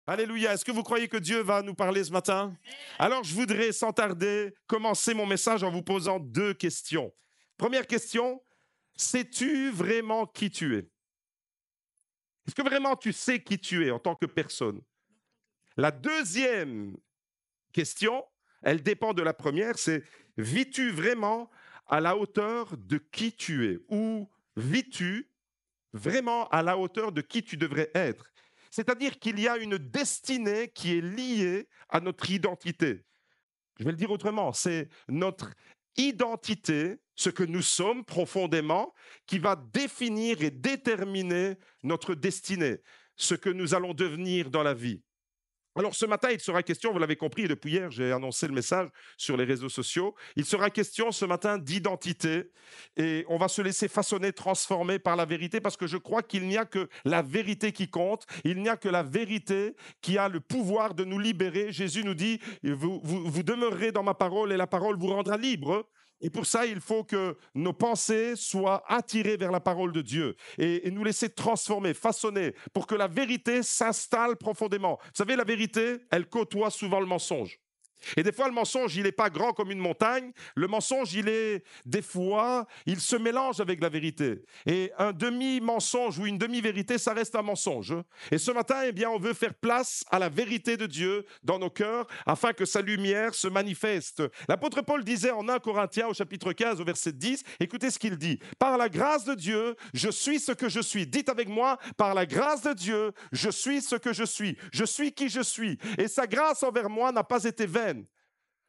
Alléluia. Est-ce que vous croyez que Dieu va nous parler ce matin? Alors, je voudrais, sans tarder, commencer mon message en vous posant deux questions. Première question, sais-tu vraiment qui tu es? Est-ce que vraiment tu sais qui tu es en tant que personne? La deuxième question, elle dépend de la première, c'est vis-tu vraiment à la hauteur de qui tu es? Ou vis-tu vraiment à la hauteur de qui tu devrais être? C'est-à-dire qu'il y a une destinée qui est liée à notre identité. Je vais le dire autrement, c'est notre identité, ce que nous sommes profondément, qui va définir et déterminer notre destinée, ce que nous allons devenir dans la vie. Alors ce matin, il sera question, vous l'avez compris, et depuis hier, j'ai annoncé le message sur les réseaux sociaux, il sera question ce matin d'identité et on va se laisser façonner, transformer par la vérité parce que je crois qu'il n'y a que la vérité qui compte, il n'y a que la vérité qui a le pouvoir de nous libérer. Jésus nous dit, vous demeurerez dans ma parole et la parole vous rendra libre. Et pour ça, il faut que nos pensées soient attirées vers la parole de Dieu et nous laisser transformer, façonner, pour que la vérité s'installe profondément. Vous savez, la vérité, elle côtoie souvent le mensonge. Et des fois, le mensonge, il n'est pas grand comme une montagne. Le mensonge, des fois, il se mélange avec la vérité. Et un demi-mensonge ou une demi-vérité, ça reste un mensonge. Et ce matin, eh bien, on veut faire place à la vérité de Dieu dans nos cœurs afin que sa lumière se manifeste. L'apôtre Paul disait en 1 Corinthiens au chapitre 15 au verset 10, écoutez ce qu'il dit. Par la grâce de Dieu, je suis ce que je suis. Dites avec moi, par la grâce de Dieu, je suis ce que je suis. Je suis qui je suis. Et sa grâce envers moi n'a pas été vaine.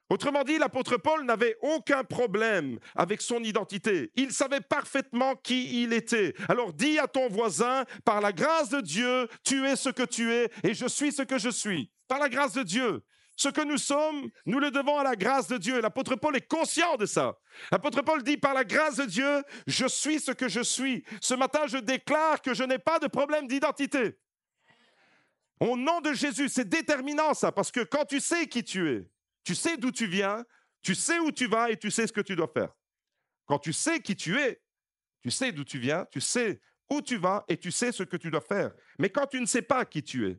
Autrement dit, l'apôtre Paul n'avait aucun problème avec son identité. Il savait parfaitement qui il était. Alors dis à ton voisin, par la grâce de Dieu, tu es ce que tu es et je suis ce que je suis. Par la grâce de Dieu. Ce que nous sommes, nous le devons à la grâce de Dieu. L'apôtre Paul est conscient de ça. L'apôtre Paul dit, par la grâce de Dieu, je suis ce que je suis. Ce matin, je déclare que je n'ai pas de problème d'identité. Au nom de Jésus, c'est déterminant ça, parce que quand tu sais qui tu es, tu sais d'où tu viens, tu sais où tu vas et tu sais ce que tu dois faire. Quand tu sais qui tu es, tu sais d'où tu viens, tu sais où tu vas et tu sais ce que tu dois faire. Mais quand tu ne sais pas qui tu es,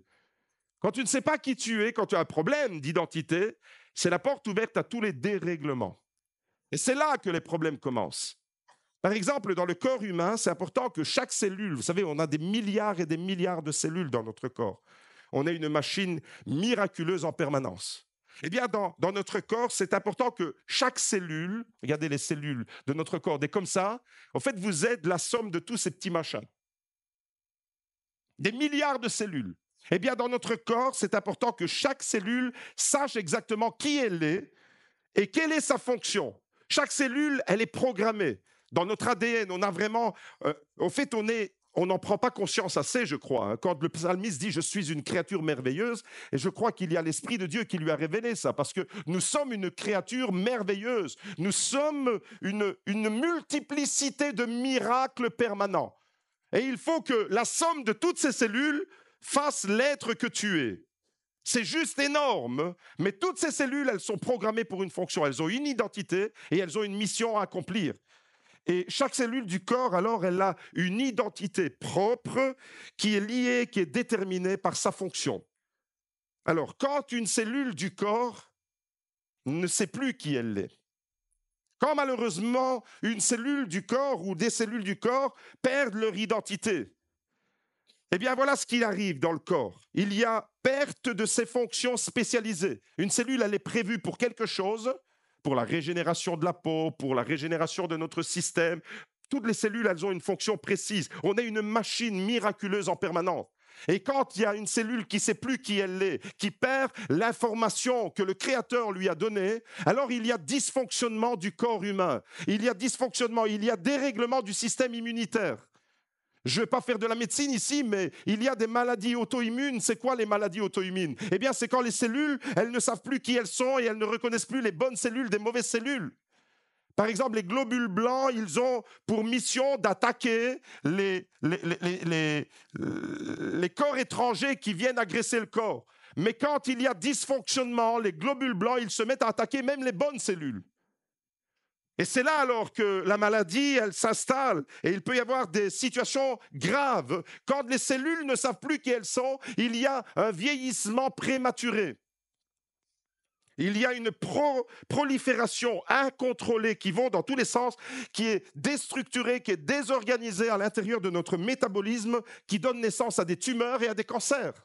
quand tu ne sais pas qui tu es, quand tu as un problème d'identité, c'est la porte ouverte à tous les dérèglements. Et c'est là que les problèmes commencent. Par exemple, dans le corps humain, c'est important que chaque cellule, vous savez, on a des milliards et des milliards de cellules dans notre corps. On a une machine miraculeuse en permanence. Eh bien, dans notre corps, c'est important que chaque cellule, regardez les cellules de notre corps, des comme ça, en fait, vous êtes la somme de tous ces petits machins. Des milliards de cellules. Eh bien, dans notre corps, c'est important que chaque cellule sache exactement qui elle est et quelle est sa fonction. Chaque cellule, elle est programmée. Dans notre ADN, on a vraiment... au fait, on n'en prend pas conscience assez, je crois. Hein. Quand le psalmiste dit « Je suis une créature merveilleuse », et je crois qu'il y a l'Esprit de Dieu qui lui a révélé ça, parce que nous sommes une créature merveilleuse. Nous sommes une multiplicité de miracles permanents. Et il faut que la somme de toutes ces cellules fasse l'être que tu es. C'est juste énorme, mais toutes ces cellules, elles sont programmées pour une fonction. Elles ont une identité et elles ont une mission à accomplir. Et chaque cellule du corps, alors, elle a une identité propre qui est liée, qui est déterminée par sa fonction. Alors, quand une cellule du corps ne sait plus qui elle est, quand malheureusement une cellule du corps ou des cellules du corps perdent leur identité, eh bien, voilà ce qui arrive dans le corps. Il y a perte de ses fonctions spécialisées. Une cellule, elle est prévue pour quelque chose, pour la régénération de la peau, pour la régénération de notre système. Toutes les cellules, elles ont une fonction précise. On est une machine miraculeuse en permanence. Et quand il y a une cellule qui ne sait plus qui elle est, qui perd l'information que le Créateur lui a donnée, alors il y a dysfonctionnement du corps humain. Il y a dysfonctionnement, il y a dérèglement du système immunitaire. Je ne vais pas faire de la médecine ici, mais il y a des maladies auto-immunes. C'est quoi les maladies auto-immunes? Eh bien, c'est quand les cellules, elles ne savent plus qui elles sont et elles ne reconnaissent plus les bonnes cellules des mauvaises cellules. Par exemple, les globules blancs, ils ont pour mission d'attaquer les corps étrangers qui viennent agresser le corps. Mais quand il y a dysfonctionnement, les globules blancs, ils se mettent à attaquer même les bonnes cellules. Et c'est là alors que la maladie, elle s'installe et il peut y avoir des situations graves. Quand les cellules ne savent plus qui elles sont, il y a un vieillissement prématuré. Il y a une prolifération incontrôlée qui va dans tous les sens, qui est déstructurée, qui est désorganisée à l'intérieur de notre métabolisme, qui donne naissance à des tumeurs et à des cancers.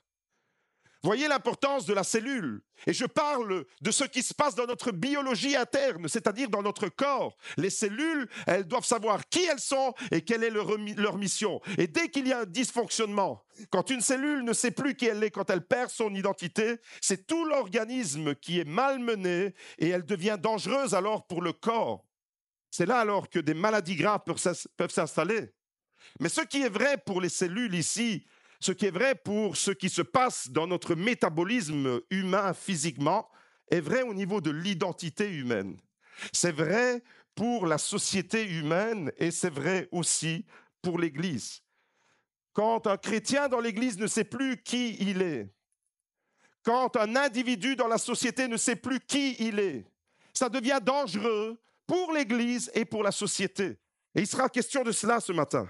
Voyez l'importance de la cellule. Et je parle de ce qui se passe dans notre biologie interne, c'est-à-dire dans notre corps. Les cellules, elles doivent savoir qui elles sont et quelle est leur mission. Et dès qu'il y a un dysfonctionnement, quand une cellule ne sait plus qui elle est, quand elle perd son identité, c'est tout l'organisme qui est malmené et elle devient dangereuse alors pour le corps. C'est là alors que des maladies graves peuvent s'installer. Mais ce qui est vrai pour les cellules ici, ce qui est vrai pour ce qui se passe dans notre métabolisme humain physiquement, est vrai au niveau de l'identité humaine. C'est vrai pour la société humaine et c'est vrai aussi pour l'Église. Quand un chrétien dans l'Église ne sait plus qui il est, quand un individu dans la société ne sait plus qui il est, ça devient dangereux pour l'Église et pour la société. Et il sera question de cela ce matin.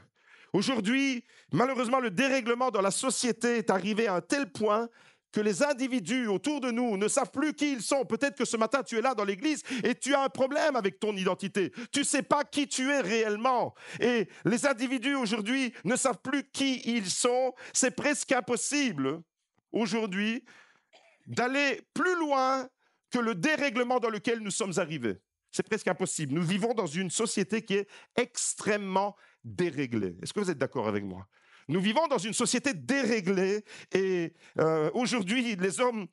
Aujourd'hui, malheureusement, le dérèglement dans la société est arrivé à un tel point que les individus autour de nous ne savent plus qui ils sont. Peut-être que ce matin, tu es là dans l'église et tu as un problème avec ton identité. Tu ne sais pas qui tu es réellement. Et les individus aujourd'hui ne savent plus qui ils sont. C'est presque impossible aujourd'hui d'aller plus loin que le dérèglement dans lequel nous sommes arrivés. C'est presque impossible. Nous vivons dans une société qui est extrêmement déréglée. Est-ce que vous êtes d'accord avec moi? Nous vivons dans une société déréglée et aujourd'hui, les hommes,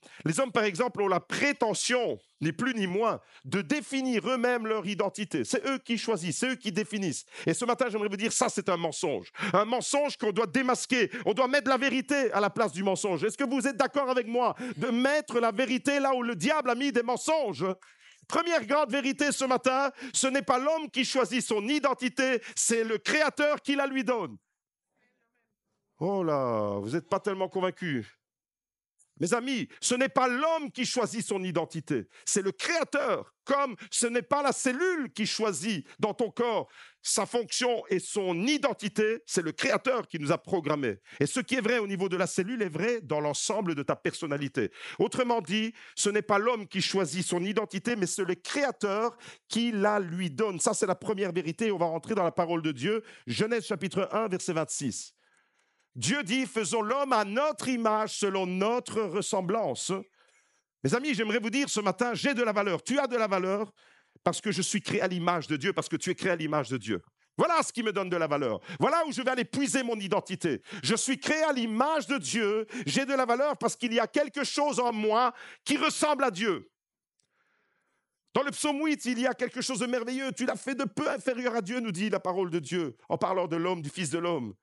par exemple, ont la prétention, ni plus ni moins, de définir eux-mêmes leur identité. C'est eux qui choisissent, c'est eux qui définissent. Et ce matin, j'aimerais vous dire, ça, c'est un mensonge qu'on doit démasquer. On doit mettre la vérité à la place du mensonge. Est-ce que vous êtes d'accord avec moi de mettre la vérité là où le diable a mis des mensonges? Première grande vérité ce matin, ce n'est pas l'homme qui choisit son identité, c'est le Créateur qui la lui donne. Oh là, vous n'êtes pas tellement convaincus. Mes amis, ce n'est pas l'homme qui choisit son identité, c'est le Créateur. Comme ce n'est pas la cellule qui choisit dans ton corps sa fonction et son identité, c'est le Créateur qui nous a programmés. Et ce qui est vrai au niveau de la cellule est vrai dans l'ensemble de ta personnalité. Autrement dit, ce n'est pas l'homme qui choisit son identité, mais c'est le Créateur qui la lui donne. Ça, c'est la première vérité. On va rentrer dans la parole de Dieu. Genèse chapitre 1, verset 26. Dieu dit, faisons l'homme à notre image, selon notre ressemblance. Mes amis, j'aimerais vous dire ce matin, j'ai de la valeur. Tu as de la valeur parce que je suis créé à l'image de Dieu, parce que tu es créé à l'image de Dieu. Voilà ce qui me donne de la valeur. Voilà où je vais aller puiser mon identité. Je suis créé à l'image de Dieu. J'ai de la valeur parce qu'il y a quelque chose en moi qui ressemble à Dieu. Dans le psaume 8, il y a quelque chose de merveilleux. Tu l'as fait de peu inférieur à Dieu, nous dit la parole de Dieu, en parlant de l'homme, du Fils de l'homme.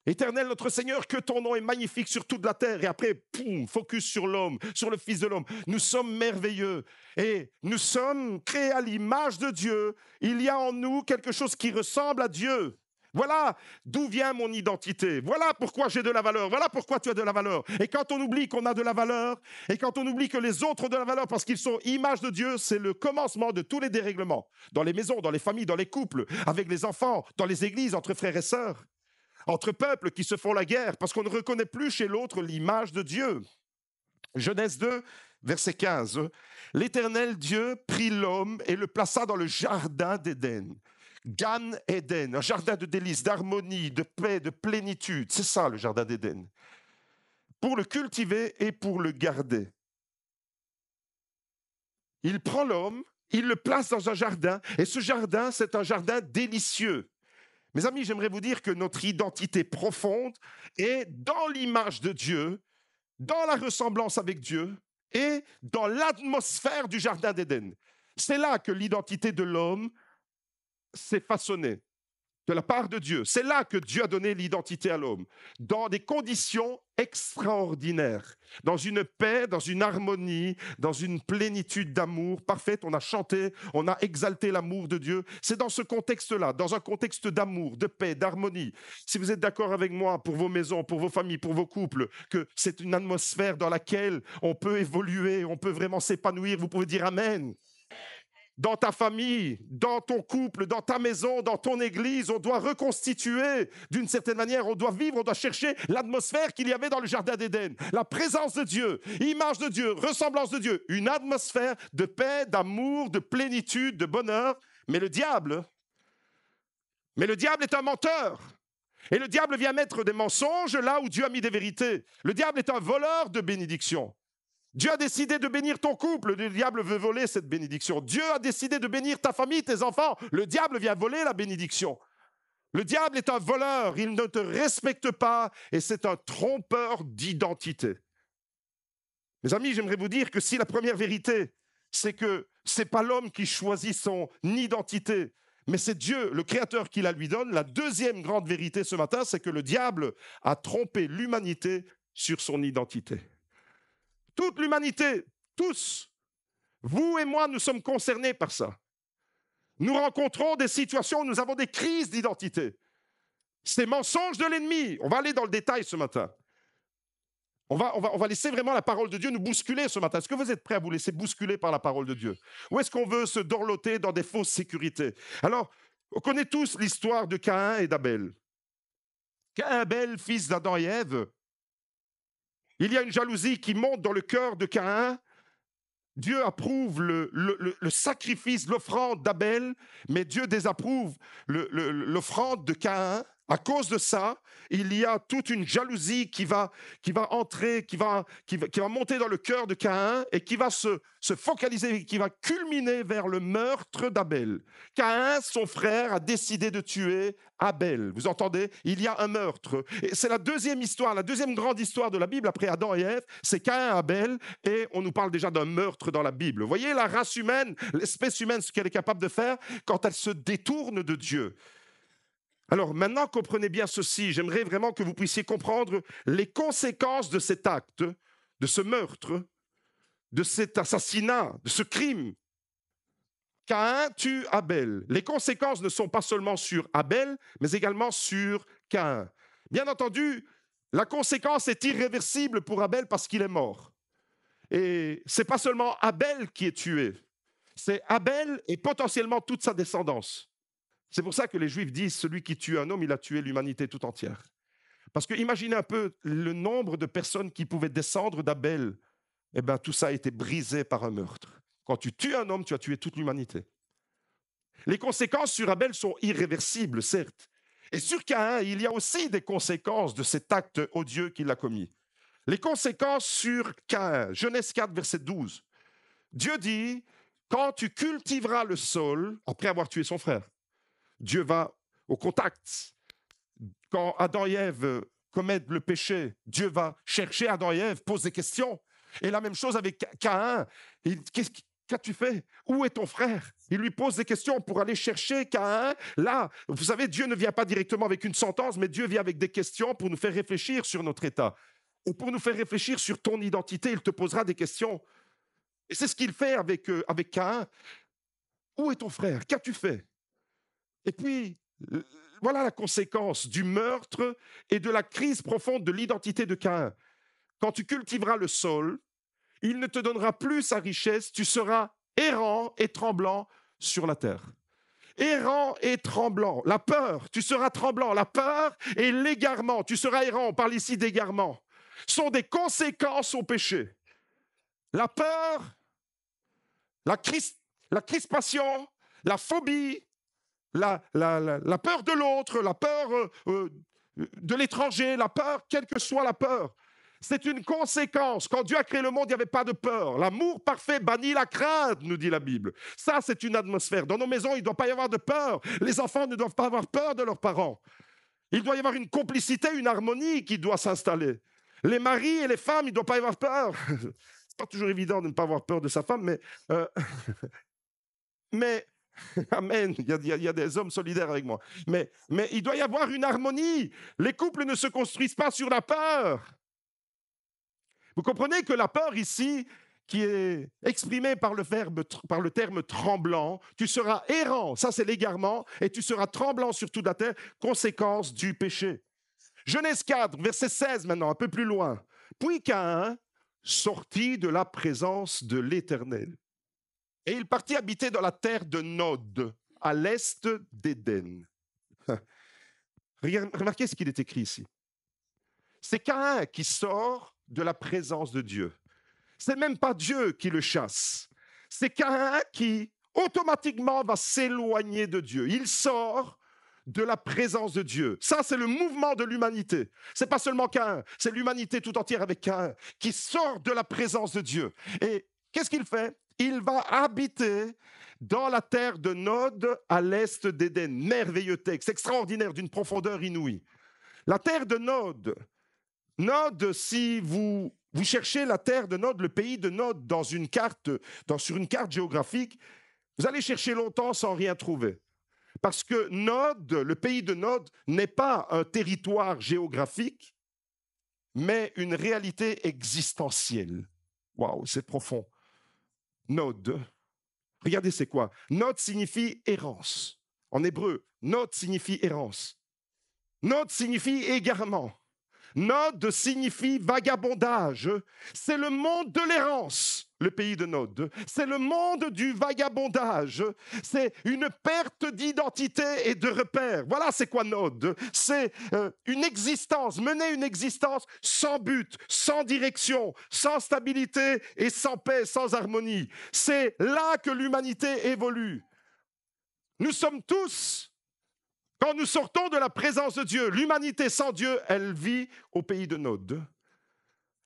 Éternel notre Seigneur, que ton nom est magnifique sur toute la terre. Et après, poum, focus sur l'homme, sur le Fils de l'homme. Nous sommes merveilleux et nous sommes créés à l'image de Dieu. Il y a en nous quelque chose qui ressemble à Dieu. Voilà d'où vient mon identité. Voilà pourquoi j'ai de la valeur. Voilà pourquoi tu as de la valeur. Et quand on oublie qu'on a de la valeur, et quand on oublie que les autres ont de la valeur parce qu'ils sont image de Dieu, c'est le commencement de tous les dérèglements. Dans les maisons, dans les familles, dans les couples, avec les enfants, dans les églises, entre frères et sœurs. Entre peuples qui se font la guerre parce qu'on ne reconnaît plus chez l'autre l'image de Dieu. Genèse 2, verset 15. L'Éternel Dieu prit l'homme et le plaça dans le jardin d'Éden. Gan Éden, un jardin de délices, d'harmonie, de paix, de plénitude. C'est ça le jardin d'Éden. Pour le cultiver et pour le garder. Il prend l'homme, il le place dans un jardin et ce jardin, c'est un jardin délicieux. Mes amis, j'aimerais vous dire que notre identité profonde est dans l'image de Dieu, dans la ressemblance avec Dieu et dans l'atmosphère du jardin d'Éden. C'est là que l'identité de l'homme s'est façonnée de la part de Dieu. C'est là que Dieu a donné l'identité à l'homme, dans des conditions extraordinaires, dans une paix, dans une harmonie, dans une plénitude d'amour parfaite. On a chanté, on a exalté l'amour de Dieu. C'est dans ce contexte-là, dans un contexte d'amour, de paix, d'harmonie. Si vous êtes d'accord avec moi, pour vos maisons, pour vos familles, pour vos couples, que c'est une atmosphère dans laquelle on peut évoluer, on peut vraiment s'épanouir, vous pouvez dire Amen. dans ta famille, dans ton couple, dans ta maison, dans ton église. On doit reconstituer d'une certaine manière, on doit vivre, on doit chercher l'atmosphère qu'il y avait dans le Jardin d'Éden. La présence de Dieu, image de Dieu, ressemblance de Dieu, une atmosphère de paix, d'amour, de plénitude, de bonheur. Mais le diable est un menteur. Et le diable vient mettre des mensonges là où Dieu a mis des vérités. Le diable est un voleur de bénédictions. Dieu a décidé de bénir ton couple, le diable veut voler cette bénédiction. Dieu a décidé de bénir ta famille, tes enfants, le diable vient voler la bénédiction. Le diable est un voleur, il ne te respecte pas et c'est un trompeur d'identité. Mes amis, j'aimerais vous dire que si la première vérité, c'est que ce n'est pas l'homme qui choisit son identité, mais c'est Dieu, le Créateur, qui la lui donne, la deuxième grande vérité ce matin, c'est que le diable a trompé l'humanité sur son identité. Toute l'humanité, tous, vous et moi, nous sommes concernés par ça. Nous rencontrons des situations où nous avons des crises d'identité. Ces mensonges de l'ennemi, on va aller dans le détail ce matin. On va laisser vraiment la parole de Dieu nous bousculer ce matin. Est-ce que vous êtes prêts à vous laisser bousculer par la parole de Dieu? Ou est-ce qu'on veut se dorloter dans des fausses sécurités? Alors, on connaît tous l'histoire de Caïn et d'Abel. Caïn et Abel, fils d'Adam et Ève, il y a une jalousie qui monte dans le cœur de Caïn. Dieu approuve le sacrifice, l'offrande d'Abel, mais Dieu désapprouve l'offrande de Caïn. À cause de ça, il y a toute une jalousie qui va entrer, qui va monter dans le cœur de Caïn et qui va se focaliser, qui va culminer vers le meurtre d'Abel. Caïn, son frère, a décidé de tuer Abel. Vous entendez? Il y a un meurtre. Et c'est la deuxième histoire, la deuxième grande histoire de la Bible après Adam et Ève, c'est Caïn et Abel, et on nous parle déjà d'un meurtre dans la Bible. Vous voyez la race humaine, l'espèce humaine, ce qu'elle est capable de faire quand elle se détourne de Dieu. Alors maintenant, comprenez bien ceci, j'aimerais vraiment que vous puissiez comprendre les conséquences de cet acte, de ce meurtre, de cet assassinat, de ce crime. Caïn tue Abel. Les conséquences ne sont pas seulement sur Abel, mais également sur Caïn. Bien entendu, la conséquence est irréversible pour Abel parce qu'il est mort. Et ce n'est pas seulement Abel qui est tué, c'est Abel et potentiellement toute sa descendance. C'est pour ça que les Juifs disent « celui qui tue un homme, il a tué l'humanité tout entière ». Parce que imaginez un peu le nombre de personnes qui pouvaient descendre d'Abel. Eh bien, tout ça a été brisé par un meurtre. Quand tu tues un homme, tu as tué toute l'humanité. Les conséquences sur Abel sont irréversibles, certes. Et sur Caïn, il y a aussi des conséquences de cet acte odieux qu'il a commis. Les conséquences sur Caïn, Genèse 4, verset 12. Dieu dit « quand tu cultiveras le sol, après avoir tué son frère », Dieu va au contact. Quand Adam et Ève commettent le péché, Dieu va chercher Adam et Ève, pose des questions. Et la même chose avec Caïn. Qu'as-tu fait? Où est ton frère? Il lui pose des questions pour aller chercher Caïn. Là, vous savez, Dieu ne vient pas directement avec une sentence, mais Dieu vient avec des questions pour nous faire réfléchir sur notre état. Et pour nous faire réfléchir sur ton identité, il te posera des questions. Et c'est ce qu'il fait avec Caïn. Où est ton frère? Qu'as-tu fait? Et puis, voilà la conséquence du meurtre et de la crise profonde de l'identité de Caïn. Quand tu cultiveras le sol, il ne te donnera plus sa richesse, tu seras errant et tremblant sur la terre. Errant et tremblant, la peur, tu seras tremblant, la peur et l'égarement, tu seras errant, on parle ici d'égarement, sont des conséquences au péché. La peur, la crispation, la phobie, la peur de l'autre, la peur de l'étranger, la peur, quelle que soit la peur. C'est une conséquence. Quand Dieu a créé le monde, il n'y avait pas de peur. L'amour parfait bannit la crainte, nous dit la Bible. Ça, c'est une atmosphère. Dans nos maisons, il ne doit pas y avoir de peur. Les enfants ne doivent pas avoir peur de leurs parents. Il doit y avoir une complicité, une harmonie qui doit s'installer. Les maris et les femmes, il ne doit pas y avoir peur. C'est pas toujours évident de ne pas avoir peur de sa femme, mais amen, il y a des hommes solidaires avec moi. Mais il doit y avoir une harmonie. Les couples ne se construisent pas sur la peur. Vous comprenez que la peur ici, qui est exprimée par le terme tremblant, tu seras errant, ça c'est l'égarement, et tu seras tremblant sur toute la terre, conséquence du péché. Genèse 4, verset 16 maintenant, un peu plus loin. Puis Caïn sortit de la présence de l'Éternel. Et il partit habiter dans la terre de Nod, à l'est d'Éden. Remarquez ce qu'il est écrit ici. C'est Caïn qui sort de la présence de Dieu. C'est même pas Dieu qui le chasse. C'est Caïn qui automatiquement va s'éloigner de Dieu. Il sort de la présence de Dieu. Ça, c'est le mouvement de l'humanité. C'est pas seulement Caïn, c'est l'humanité tout entière avec Caïn qui sort de la présence de Dieu. Et qu'est-ce qu'il fait? Il va habiter dans la terre de Nod à l'est d'Éden. Merveilleux texte, extraordinaire, d'une profondeur inouïe. La terre de Nod. Nod, si vous cherchez la terre de Nod, le pays de Nod sur une carte géographique, vous allez chercher longtemps sans rien trouver. Parce que Nod, le pays de Nod, n'est pas un territoire géographique, mais une réalité existentielle. Waouh, c'est profond. Nod. Regardez, c'est quoi? Nod signifie errance. En hébreu, Nod signifie errance. Nod signifie égarement. Nod signifie vagabondage. C'est le monde de l'errance, le pays de Nod. C'est le monde du vagabondage. C'est une perte d'identité et de repère. Voilà, c'est quoi Nod? C'est une existence, mener une existence sans but, sans direction, sans stabilité et sans paix, sans harmonie. C'est là que l'humanité évolue. Nous sommes tous... Quand nous sortons de la présence de Dieu, l'humanité sans Dieu, elle vit au pays de Nod.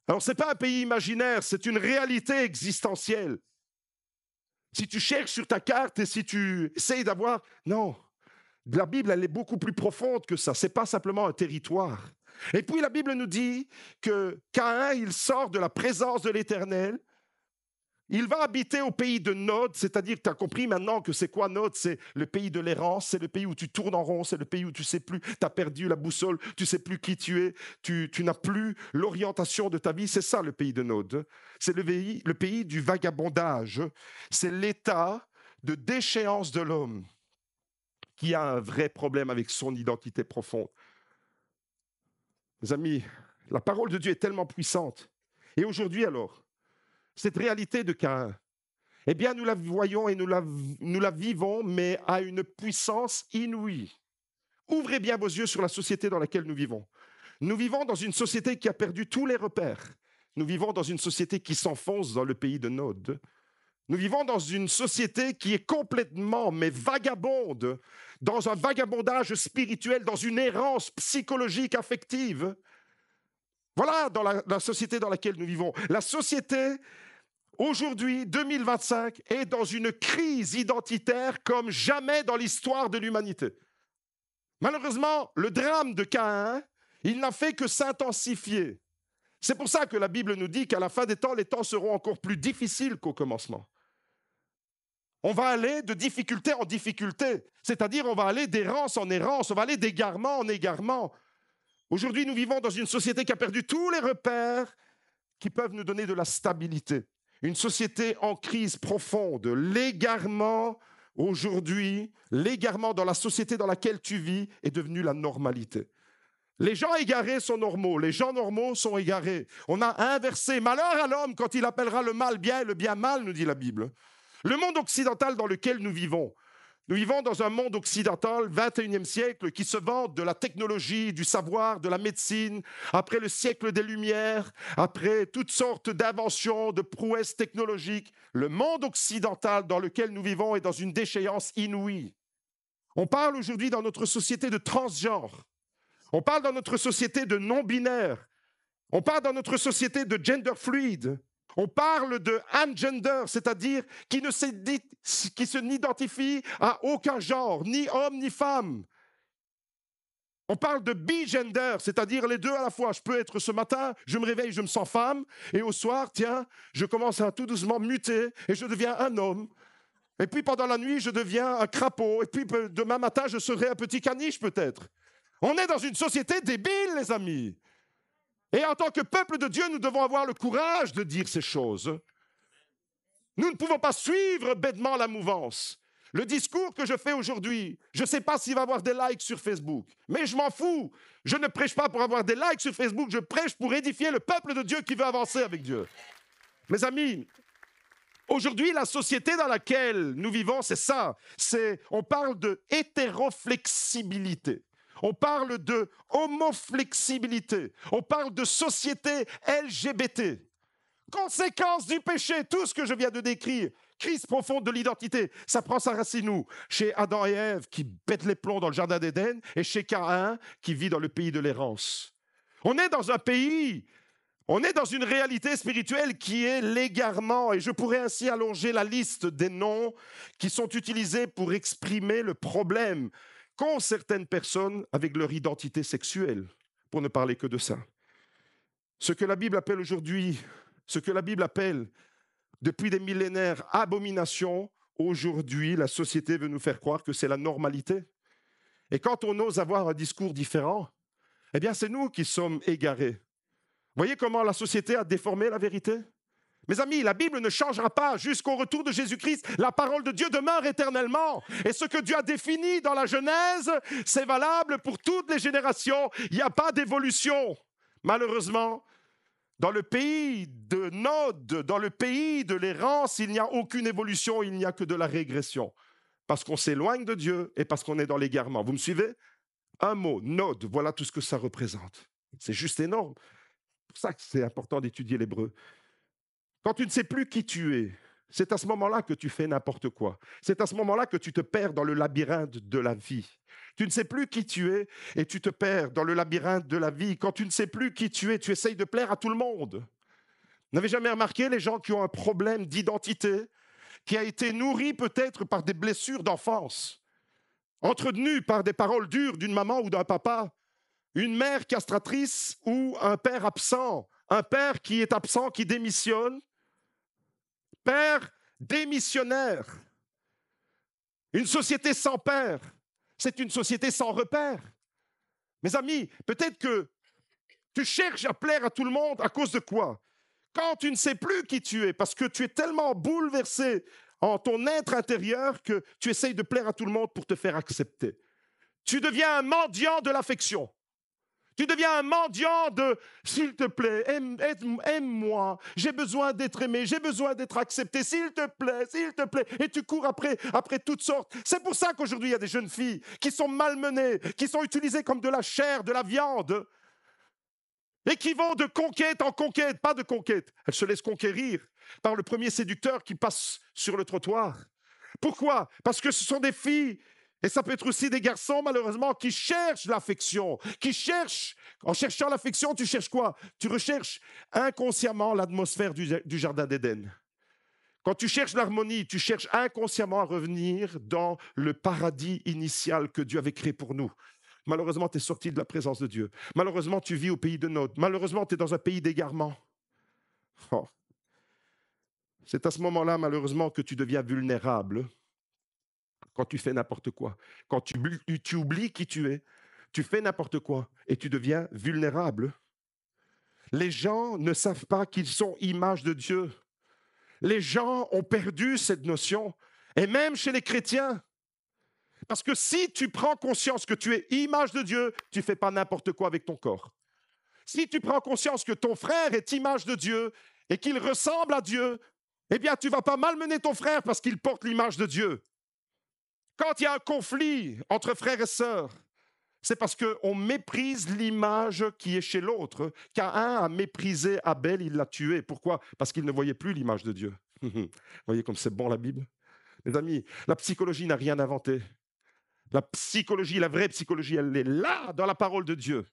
Alors, ce n'est pas un pays imaginaire, c'est une réalité existentielle. Si tu cherches sur ta carte et si tu essayes d'avoir... Non, la Bible, elle est beaucoup plus profonde que ça. Ce n'est pas simplement un territoire. Et puis, la Bible nous dit que Caïn, il sort de la présence de l'Éternel. Il va habiter au pays de Nod, c'est-à-dire que tu as compris maintenant que c'est quoi Nod? C'est le pays de l'errance, c'est le pays où tu tournes en rond, c'est le pays où tu ne sais plus, tu as perdu la boussole, tu ne sais plus qui tu es, tu n'as plus l'orientation de ta vie. C'est ça le pays de Nod. C'est le pays du vagabondage. C'est l'état de déchéance de l'homme qui a un vrai problème avec son identité profonde. Mes amis, la parole de Dieu est tellement puissante. Et aujourd'hui alors, cette réalité de Caïn, eh bien, nous la voyons et nous la vivons, mais à une puissance inouïe. Ouvrez bien vos yeux sur la société dans laquelle nous vivons. Nous vivons dans une société qui a perdu tous les repères. Nous vivons dans une société qui s'enfonce dans le pays de Nod. Nous vivons dans une société qui est complètement, mais vagabonde, dans un vagabondage spirituel, dans une errance psychologique, affective. Voilà dans la société dans laquelle nous vivons. La société... Aujourd'hui, 2025, est dans une crise identitaire comme jamais dans l'histoire de l'humanité. Malheureusement, le drame de Caïn, il n'a fait que s'intensifier. C'est pour ça que la Bible nous dit qu'à la fin des temps, les temps seront encore plus difficiles qu'au commencement. On va aller de difficulté en difficulté, c'est-à-dire on va aller d'errance en errance, on va aller d'égarement en égarement. Aujourd'hui, nous vivons dans une société qui a perdu tous les repères qui peuvent nous donner de la stabilité. Une société en crise profonde, l'égarement aujourd'hui, l'égarement dans la société dans laquelle tu vis est devenu la normalité. Les gens égarés sont normaux, les gens normaux sont égarés. On a inversé. Malheur à l'homme quand il appellera le mal bien et le bien mal, nous dit la Bible. Le monde occidental dans lequel nous vivons dans un monde occidental, 21e siècle, qui se vante de la technologie, du savoir, de la médecine, après le siècle des Lumières, après toutes sortes d'inventions, de prouesses technologiques. Le monde occidental dans lequel nous vivons est dans une déchéance inouïe. On parle aujourd'hui dans notre société de transgenre. On parle dans notre société de non-binaire. On parle dans notre société de gender fluide. On parle de ungender, c'est-à-dire qui se n'identifie à aucun genre, ni homme ni femme. On parle de bigender, c'est-à-dire les deux à la fois. Je peux être ce matin, je me réveille, je me sens femme, et au soir, tiens, je commence à tout doucement muter et je deviens un homme. Et puis pendant la nuit, je deviens un crapaud. Et puis demain matin, je serai un petit caniche peut-être. On est dans une société débile, les amis. Et en tant que peuple de Dieu, nous devons avoir le courage de dire ces choses. Nous ne pouvons pas suivre bêtement la mouvance. Le discours que je fais aujourd'hui, je ne sais pas s'il va avoir des likes sur Facebook, mais je m'en fous. Je ne prêche pas pour avoir des likes sur Facebook, je prêche pour édifier le peuple de Dieu qui veut avancer avec Dieu. Mes amis, Aujourd'hui, la société dans laquelle nous vivons, c'est ça. On parle de hétéroflexibilité. On parle de homoflexibilité. On parle de société LGBT. Conséquence du péché, tout ce que je viens de décrire. Crise profonde de l'identité. Ça prend sa racine où? Chez Adam et Ève qui pètent les plombs dans le jardin d'Éden et chez Caïn qui vit dans le pays de l'errance. On est dans un pays, on est dans une réalité spirituelle qui est l'égarement. Et je pourrais ainsi allonger la liste des noms qui sont utilisés pour exprimer le problème qu'ont certaines personnes avec leur identité sexuelle, pour ne parler que de ça. Ce que la Bible appelle aujourd'hui, ce que la Bible appelle depuis des millénaires abomination, aujourd'hui, la société veut nous faire croire que c'est la normalité. Et quand on ose avoir un discours différent, eh bien, c'est nous qui sommes égarés. Voyez comment la société a déformé la vérité? Mes amis, la Bible ne changera pas jusqu'au retour de Jésus-Christ. La parole de Dieu demeure éternellement. Et ce que Dieu a défini dans la Genèse, c'est valable pour toutes les générations. Il n'y a pas d'évolution. Malheureusement, dans le pays de Nod, dans le pays de l'errance, il n'y a aucune évolution, il n'y a que de la régression. Parce qu'on s'éloigne de Dieu et parce qu'on est dans l'égarement. Vous me suivez? Un mot, Nod, voilà tout ce que ça représente. C'est juste énorme. C'est pour ça que c'est important d'étudier l'hébreu. Quand tu ne sais plus qui tu es, c'est à ce moment-là que tu fais n'importe quoi. C'est à ce moment-là que tu te perds dans le labyrinthe de la vie. Tu ne sais plus qui tu es et tu te perds dans le labyrinthe de la vie. Quand tu ne sais plus qui tu es, tu essayes de plaire à tout le monde. Vous n'avez jamais remarqué les gens qui ont un problème d'identité qui a été nourri peut-être par des blessures d'enfance, entretenu par des paroles dures d'une maman ou d'un papa, une mère castratrice ou un père absent, un père qui est absent, qui démissionne, père démissionnaire. Une société sans père, c'est une société sans repère. Mes amis, peut-être que tu cherches à plaire à tout le monde à cause de quoi? Quand tu ne sais plus qui tu es, parce que tu es tellement bouleversé en ton être intérieur que tu essayes de plaire à tout le monde pour te faire accepter. Tu deviens un mendiant de l'affection. Tu deviens un mendiant de « s'il te plaît, aime-moi, j'ai besoin d'être aimé, j'ai besoin d'être accepté, s'il te plaît, s'il te plaît. » Et tu cours après toutes sortes. C'est pour ça qu'aujourd'hui, il y a des jeunes filles qui sont malmenées, qui sont utilisées comme de la chair, de la viande, et qui vont de conquête en conquête, pas de conquête. Elles se laissent conquérir par le premier séducteur qui passe sur le trottoir. Pourquoi? Parce que ce sont des filles, et ça peut être aussi des garçons, malheureusement, qui cherchent l'affection, qui cherchent, en cherchant l'affection, tu cherches quoi? Tu recherches inconsciemment l'atmosphère du jardin d'Éden. Quand tu cherches l'harmonie, tu cherches inconsciemment à revenir dans le paradis initial que Dieu avait créé pour nous. Malheureusement, tu es sorti de la présence de Dieu. Malheureusement, tu vis au pays de Nod. Malheureusement, tu es dans un pays d'égarement. Oh. C'est à ce moment-là, malheureusement, que tu deviens vulnérable quand tu fais n'importe quoi. Quand tu oublies qui tu es, tu fais n'importe quoi et tu deviens vulnérable. Les gens ne savent pas qu'ils sont image de Dieu. Les gens ont perdu cette notion, et même chez les chrétiens. Parce que si tu prends conscience que tu es image de Dieu, tu ne fais pas n'importe quoi avec ton corps. Si tu prends conscience que ton frère est image de Dieu et qu'il ressemble à Dieu, eh bien, tu ne vas pas malmener ton frère parce qu'il porte l'image de Dieu. Quand il y a un conflit entre frères et sœurs, c'est parce qu'on méprise l'image qui est chez l'autre. Caïn a méprisé Abel, il l'a tué. Pourquoi? Parce qu'il ne voyait plus l'image de Dieu. Vous voyez comme c'est bon la Bible? Mes amis, la psychologie n'a rien inventé. La psychologie, la vraie psychologie, elle est là, dans la parole de Dieu.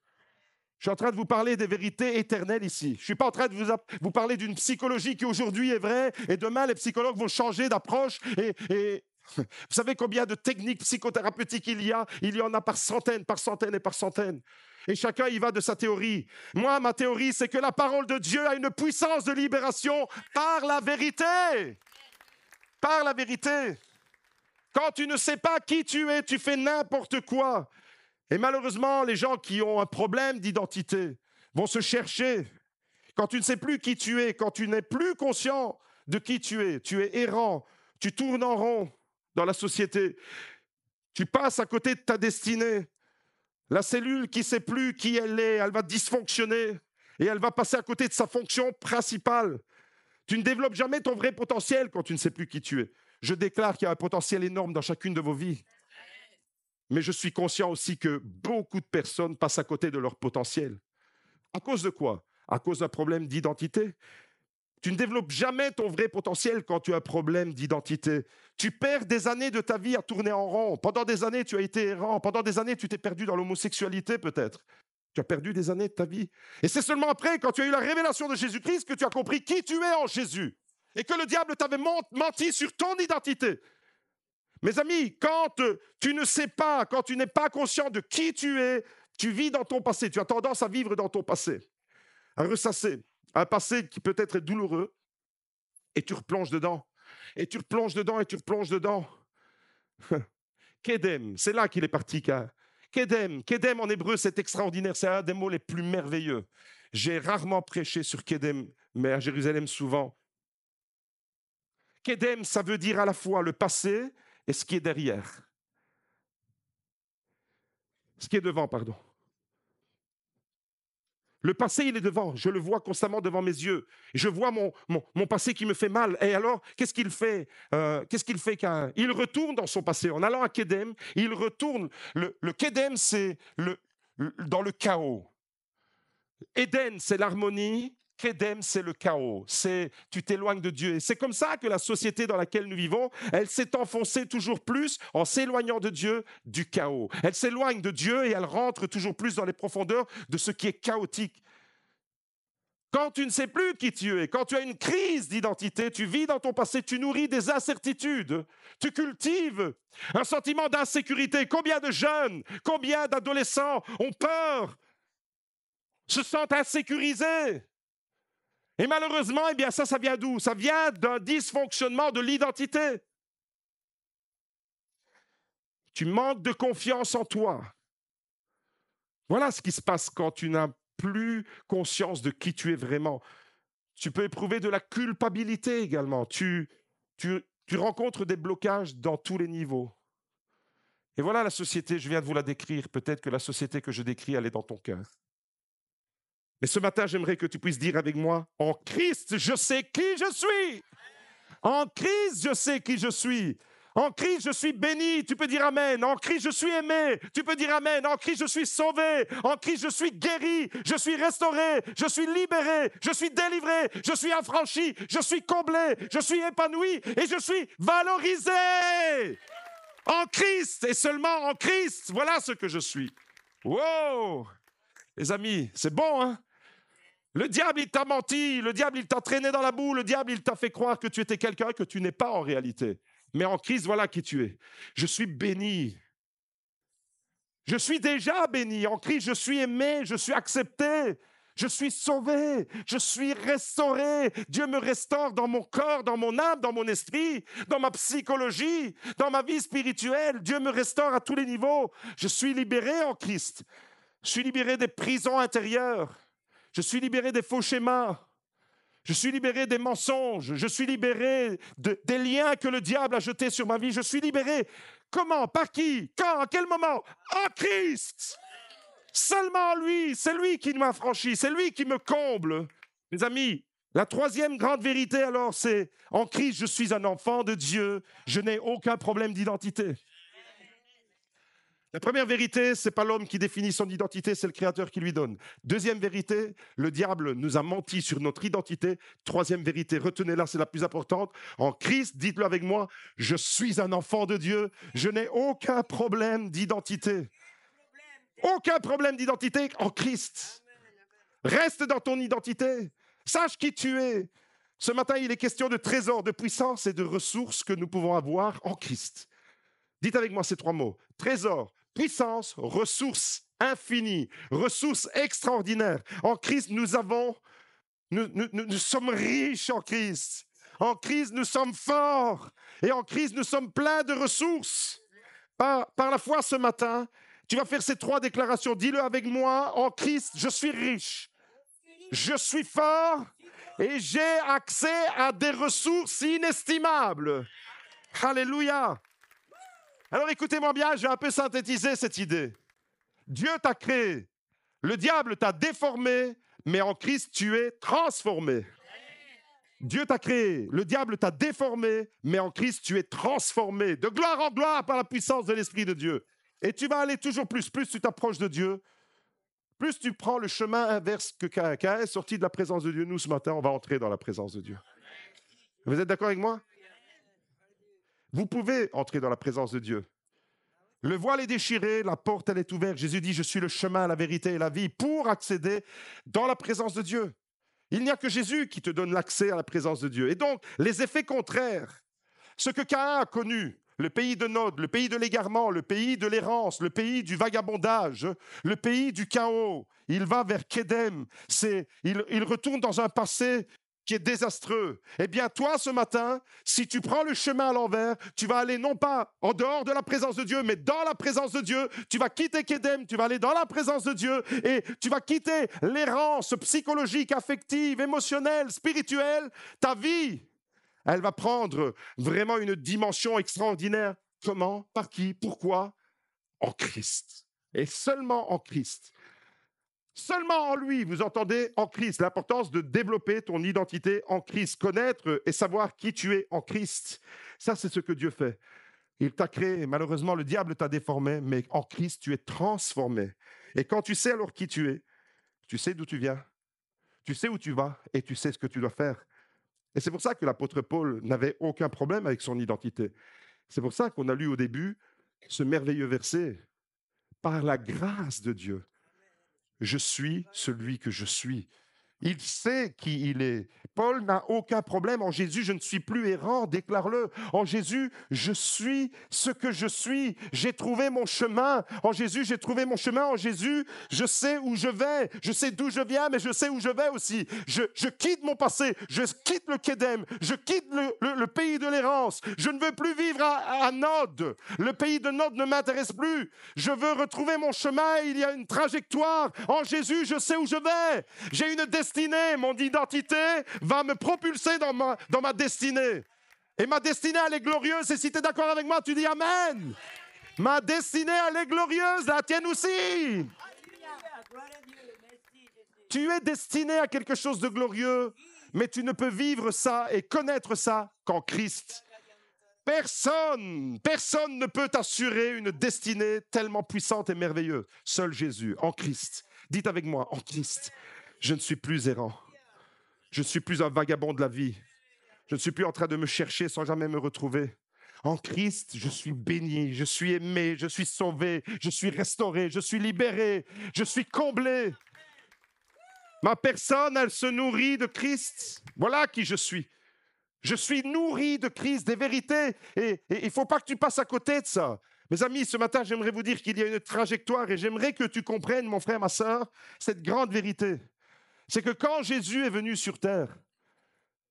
Je suis en train de vous parler des vérités éternelles ici. Je ne suis pas en train de vous parler d'une psychologie qui aujourd'hui est vraie et demain, les psychologues vont changer d'approche. Et vous savez combien de techniques psychothérapeutiques il y a? Il y en a par centaines et par centaines. Et chacun y va de sa théorie. Moi, ma théorie, c'est que la parole de Dieu a une puissance de libération par la vérité. Par la vérité. Quand tu ne sais pas qui tu es, tu fais n'importe quoi. Et malheureusement, les gens qui ont un problème d'identité vont se chercher. Quand tu ne sais plus qui tu es, quand tu n'es plus conscient de qui tu es errant, tu tournes en rond dans la société, tu passes à côté de ta destinée. La cellule qui ne sait plus qui elle est, elle va dysfonctionner et elle va passer à côté de sa fonction principale. Tu ne développes jamais ton vrai potentiel quand tu ne sais plus qui tu es. Je déclare qu'il y a un potentiel énorme dans chacune de vos vies. Mais je suis conscient aussi que beaucoup de personnes passent à côté de leur potentiel. À cause de quoi? À cause d'un problème d'identité. Tu ne développes jamais ton vrai potentiel quand tu as un problème d'identité. Tu perds des années de ta vie à tourner en rond. Pendant des années, tu as été errant. Pendant des années, tu t'es perdu dans l'homosexualité peut-être. Tu as perdu des années de ta vie. Et c'est seulement après, quand tu as eu la révélation de Jésus-Christ, que tu as compris qui tu es en Jésus. Et que le diable t'avait menti sur ton identité. Mes amis, quand tu ne sais pas, quand tu n'es pas conscient de qui tu es, tu vis dans ton passé. Tu as tendance à vivre dans ton passé, à ressasser un passé qui peut être douloureux, et tu replonges dedans. Et tu replonges dedans, et tu replonges dedans. Kedem, c'est là qu'il est parti. Kedem, Kedem en hébreu, c'est extraordinaire. C'est un des mots les plus merveilleux. J'ai rarement prêché sur Kedem, mais à Jérusalem souvent. Kedem, ça veut dire à la fois le passé et ce qui est derrière. Ce qui est devant, pardon. Le passé, il est devant. Je le vois constamment devant mes yeux. Je vois mon passé qui me fait mal. Et alors, qu'est-ce qu'il fait Il retourne dans son passé. En allant à Kedem, il retourne. Le Kedem, c'est dans le chaos. Éden, c'est l'harmonie. Kedem, c'est le chaos. C'est tu t'éloignes de Dieu. Et c'est comme ça que la société dans laquelle nous vivons, elle s'est enfoncée toujours plus en s'éloignant de Dieu, du chaos. Elle s'éloigne de Dieu et elle rentre toujours plus dans les profondeurs de ce qui est chaotique. Quand tu ne sais plus qui tu es, quand tu as une crise d'identité, tu vis dans ton passé, tu nourris des incertitudes, tu cultives un sentiment d'insécurité. Combien de jeunes, combien d'adolescents ont peur, se sentent insécurisés? Et malheureusement, eh bien ça vient d'où? Ça vient d'un dysfonctionnement de l'identité. Tu manques de confiance en toi. Voilà ce qui se passe quand tu n'as plus conscience de qui tu es vraiment. Tu peux éprouver de la culpabilité également. Tu rencontres des blocages dans tous les niveaux. Et voilà la société, je viens de vous la décrire. Peut-être que la société que je décris, elle est dans ton cœur. Mais ce matin, j'aimerais que tu puisses dire avec moi, en Christ, je sais qui je suis. En Christ, je sais qui je suis. En Christ, je suis béni, tu peux dire Amen. En Christ, je suis aimé, tu peux dire Amen. En Christ, je suis sauvé. En Christ, je suis guéri, je suis restauré, je suis libéré, je suis délivré, je suis affranchi, je suis comblé, je suis épanoui et je suis valorisé. En Christ et seulement en Christ, voilà ce que je suis. Wow! Les amis, c'est bon, hein? Le diable, il t'a menti, le diable, il t'a traîné dans la boue, le diable, il t'a fait croire que tu étais quelqu'un que tu n'es pas en réalité. Mais en Christ, voilà qui tu es. Je suis béni. Je suis déjà béni. En Christ, je suis aimé, je suis accepté, je suis sauvé, je suis restauré. Dieu me restaure dans mon corps, dans mon âme, dans mon esprit, dans ma psychologie, dans ma vie spirituelle. Dieu me restaure à tous les niveaux. Je suis libéré en Christ. Je suis libéré des prisons intérieures. Je suis libéré des faux schémas. Je suis libéré des mensonges. Je suis libéré des liens que le diable a jetés sur ma vie. Je suis libéré. Comment? Par qui? Quand? À quel moment? En Christ. Seulement lui. C'est lui qui m'a franchi. C'est lui qui me comble. Mes amis, la troisième grande vérité alors, c'est en Christ, je suis un enfant de Dieu. Je n'ai aucun problème d'identité. La première vérité, ce n'est pas l'homme qui définit son identité, c'est le Créateur qui lui donne. Deuxième vérité, le diable nous a menti sur notre identité. Troisième vérité, retenez-la, c'est la plus importante. En Christ, dites-le avec moi, je suis un enfant de Dieu, je n'ai aucun problème d'identité. Aucun problème d'identité en Christ. Reste dans ton identité. Sache qui tu es. Ce matin, il est question de trésors, de puissance et de ressources que nous pouvons avoir en Christ. Dites avec moi ces trois mots. Trésor, puissance, ressources infinies, ressources extraordinaires. En Christ, nous sommes riches en Christ. En Christ, nous sommes forts. Et en Christ, nous sommes pleins de ressources. Par la foi ce matin, tu vas faire ces trois déclarations. Dis-le avec moi. En Christ, je suis riche. Je suis fort. Et j'ai accès à des ressources inestimables. Alléluia. Alors écoutez-moi bien, je vais un peu synthétiser cette idée. Dieu t'a créé, le diable t'a déformé, mais en Christ tu es transformé. Dieu t'a créé, le diable t'a déformé, mais en Christ, tu es transformé de gloire en gloire par la puissance de l'Esprit de Dieu. Et tu vas aller toujours plus tu t'approches de Dieu, plus tu prends le chemin inverse que Caïn est sorti de la présence de Dieu. Nous, ce matin, on va entrer dans la présence de Dieu. Vous êtes d'accord avec moi? Vous pouvez entrer dans la présence de Dieu. Le voile est déchiré, la porte, elle est ouverte. Jésus dit, je suis le chemin, la vérité et la vie pour accéder dans la présence de Dieu. Il n'y a que Jésus qui te donne l'accès à la présence de Dieu. Et donc, les effets contraires, ce que Caïn a connu, le pays de Nod, le pays de l'égarement, le pays de l'errance, le pays du vagabondage, le pays du chaos, il va vers Kédem. Il retourne dans un passé qui est désastreux. Eh bien, toi, ce matin, si tu prends le chemin à l'envers, tu vas aller non pas en dehors de la présence de Dieu, mais dans la présence de Dieu. Tu vas quitter Kédem, tu vas aller dans la présence de Dieu et tu vas quitter l'errance psychologique, affective, émotionnelle, spirituelle. Ta vie, elle va prendre vraiment une dimension extraordinaire. Comment? Par qui? Pourquoi? En Christ. Et seulement en Christ. Seulement en lui, vous entendez, en Christ, l'importance de développer ton identité en Christ, connaître et savoir qui tu es en Christ. Ça, c'est ce que Dieu fait. Il t'a créé, malheureusement, le diable t'a déformé, mais en Christ, tu es transformé. Et quand tu sais alors qui tu sais d'où tu viens, tu sais où tu vas et tu sais ce que tu dois faire. Et c'est pour ça que l'apôtre Paul n'avait aucun problème avec son identité. C'est pour ça qu'on a lu au début ce merveilleux verset. Par la grâce de Dieu, je suis celui que je suis. Il sait qui il est. Paul n'a aucun problème. En Jésus, je ne suis plus errant, déclare-le. En Jésus, je suis ce que je suis. J'ai trouvé mon chemin. En Jésus, j'ai trouvé mon chemin. En Jésus, je sais où je vais. Je sais d'où je viens, mais je sais où je vais aussi. Je quitte mon passé. Je quitte le Kédem. Je quitte le pays de l'errance. Je ne veux plus vivre à Nod. Le pays de Nod ne m'intéresse plus. Je veux retrouver mon chemin. Il y a une trajectoire. En Jésus, je sais où je vais. J'ai une destinée. Mon identité va me propulser dans ma destinée. Et ma destinée, elle est glorieuse. Et si tu es d'accord avec moi, tu dis Amen. Ma destinée, elle est glorieuse. La tienne aussi. Tu es destiné à quelque chose de glorieux, mais tu ne peux vivre ça et connaître ça qu'en Christ. Personne ne peut t'assurer une destinée tellement puissante et merveilleuse. Seul Jésus, en Christ. Dites avec moi, en Christ. Je ne suis plus errant. Je ne suis plus un vagabond de la vie. Je ne suis plus en train de me chercher sans jamais me retrouver. En Christ, je suis béni, je suis aimé, je suis sauvé, je suis restauré, je suis libéré, je suis comblé. Ma personne, elle se nourrit de Christ. Voilà qui je suis. Je suis nourri de Christ, des vérités. Et il ne faut pas que tu passes à côté de ça. Mes amis, ce matin, j'aimerais vous dire qu'il y a une trajectoire et j'aimerais que tu comprennes, mon frère, ma sœur, cette grande vérité. C'est que quand Jésus est venu sur terre,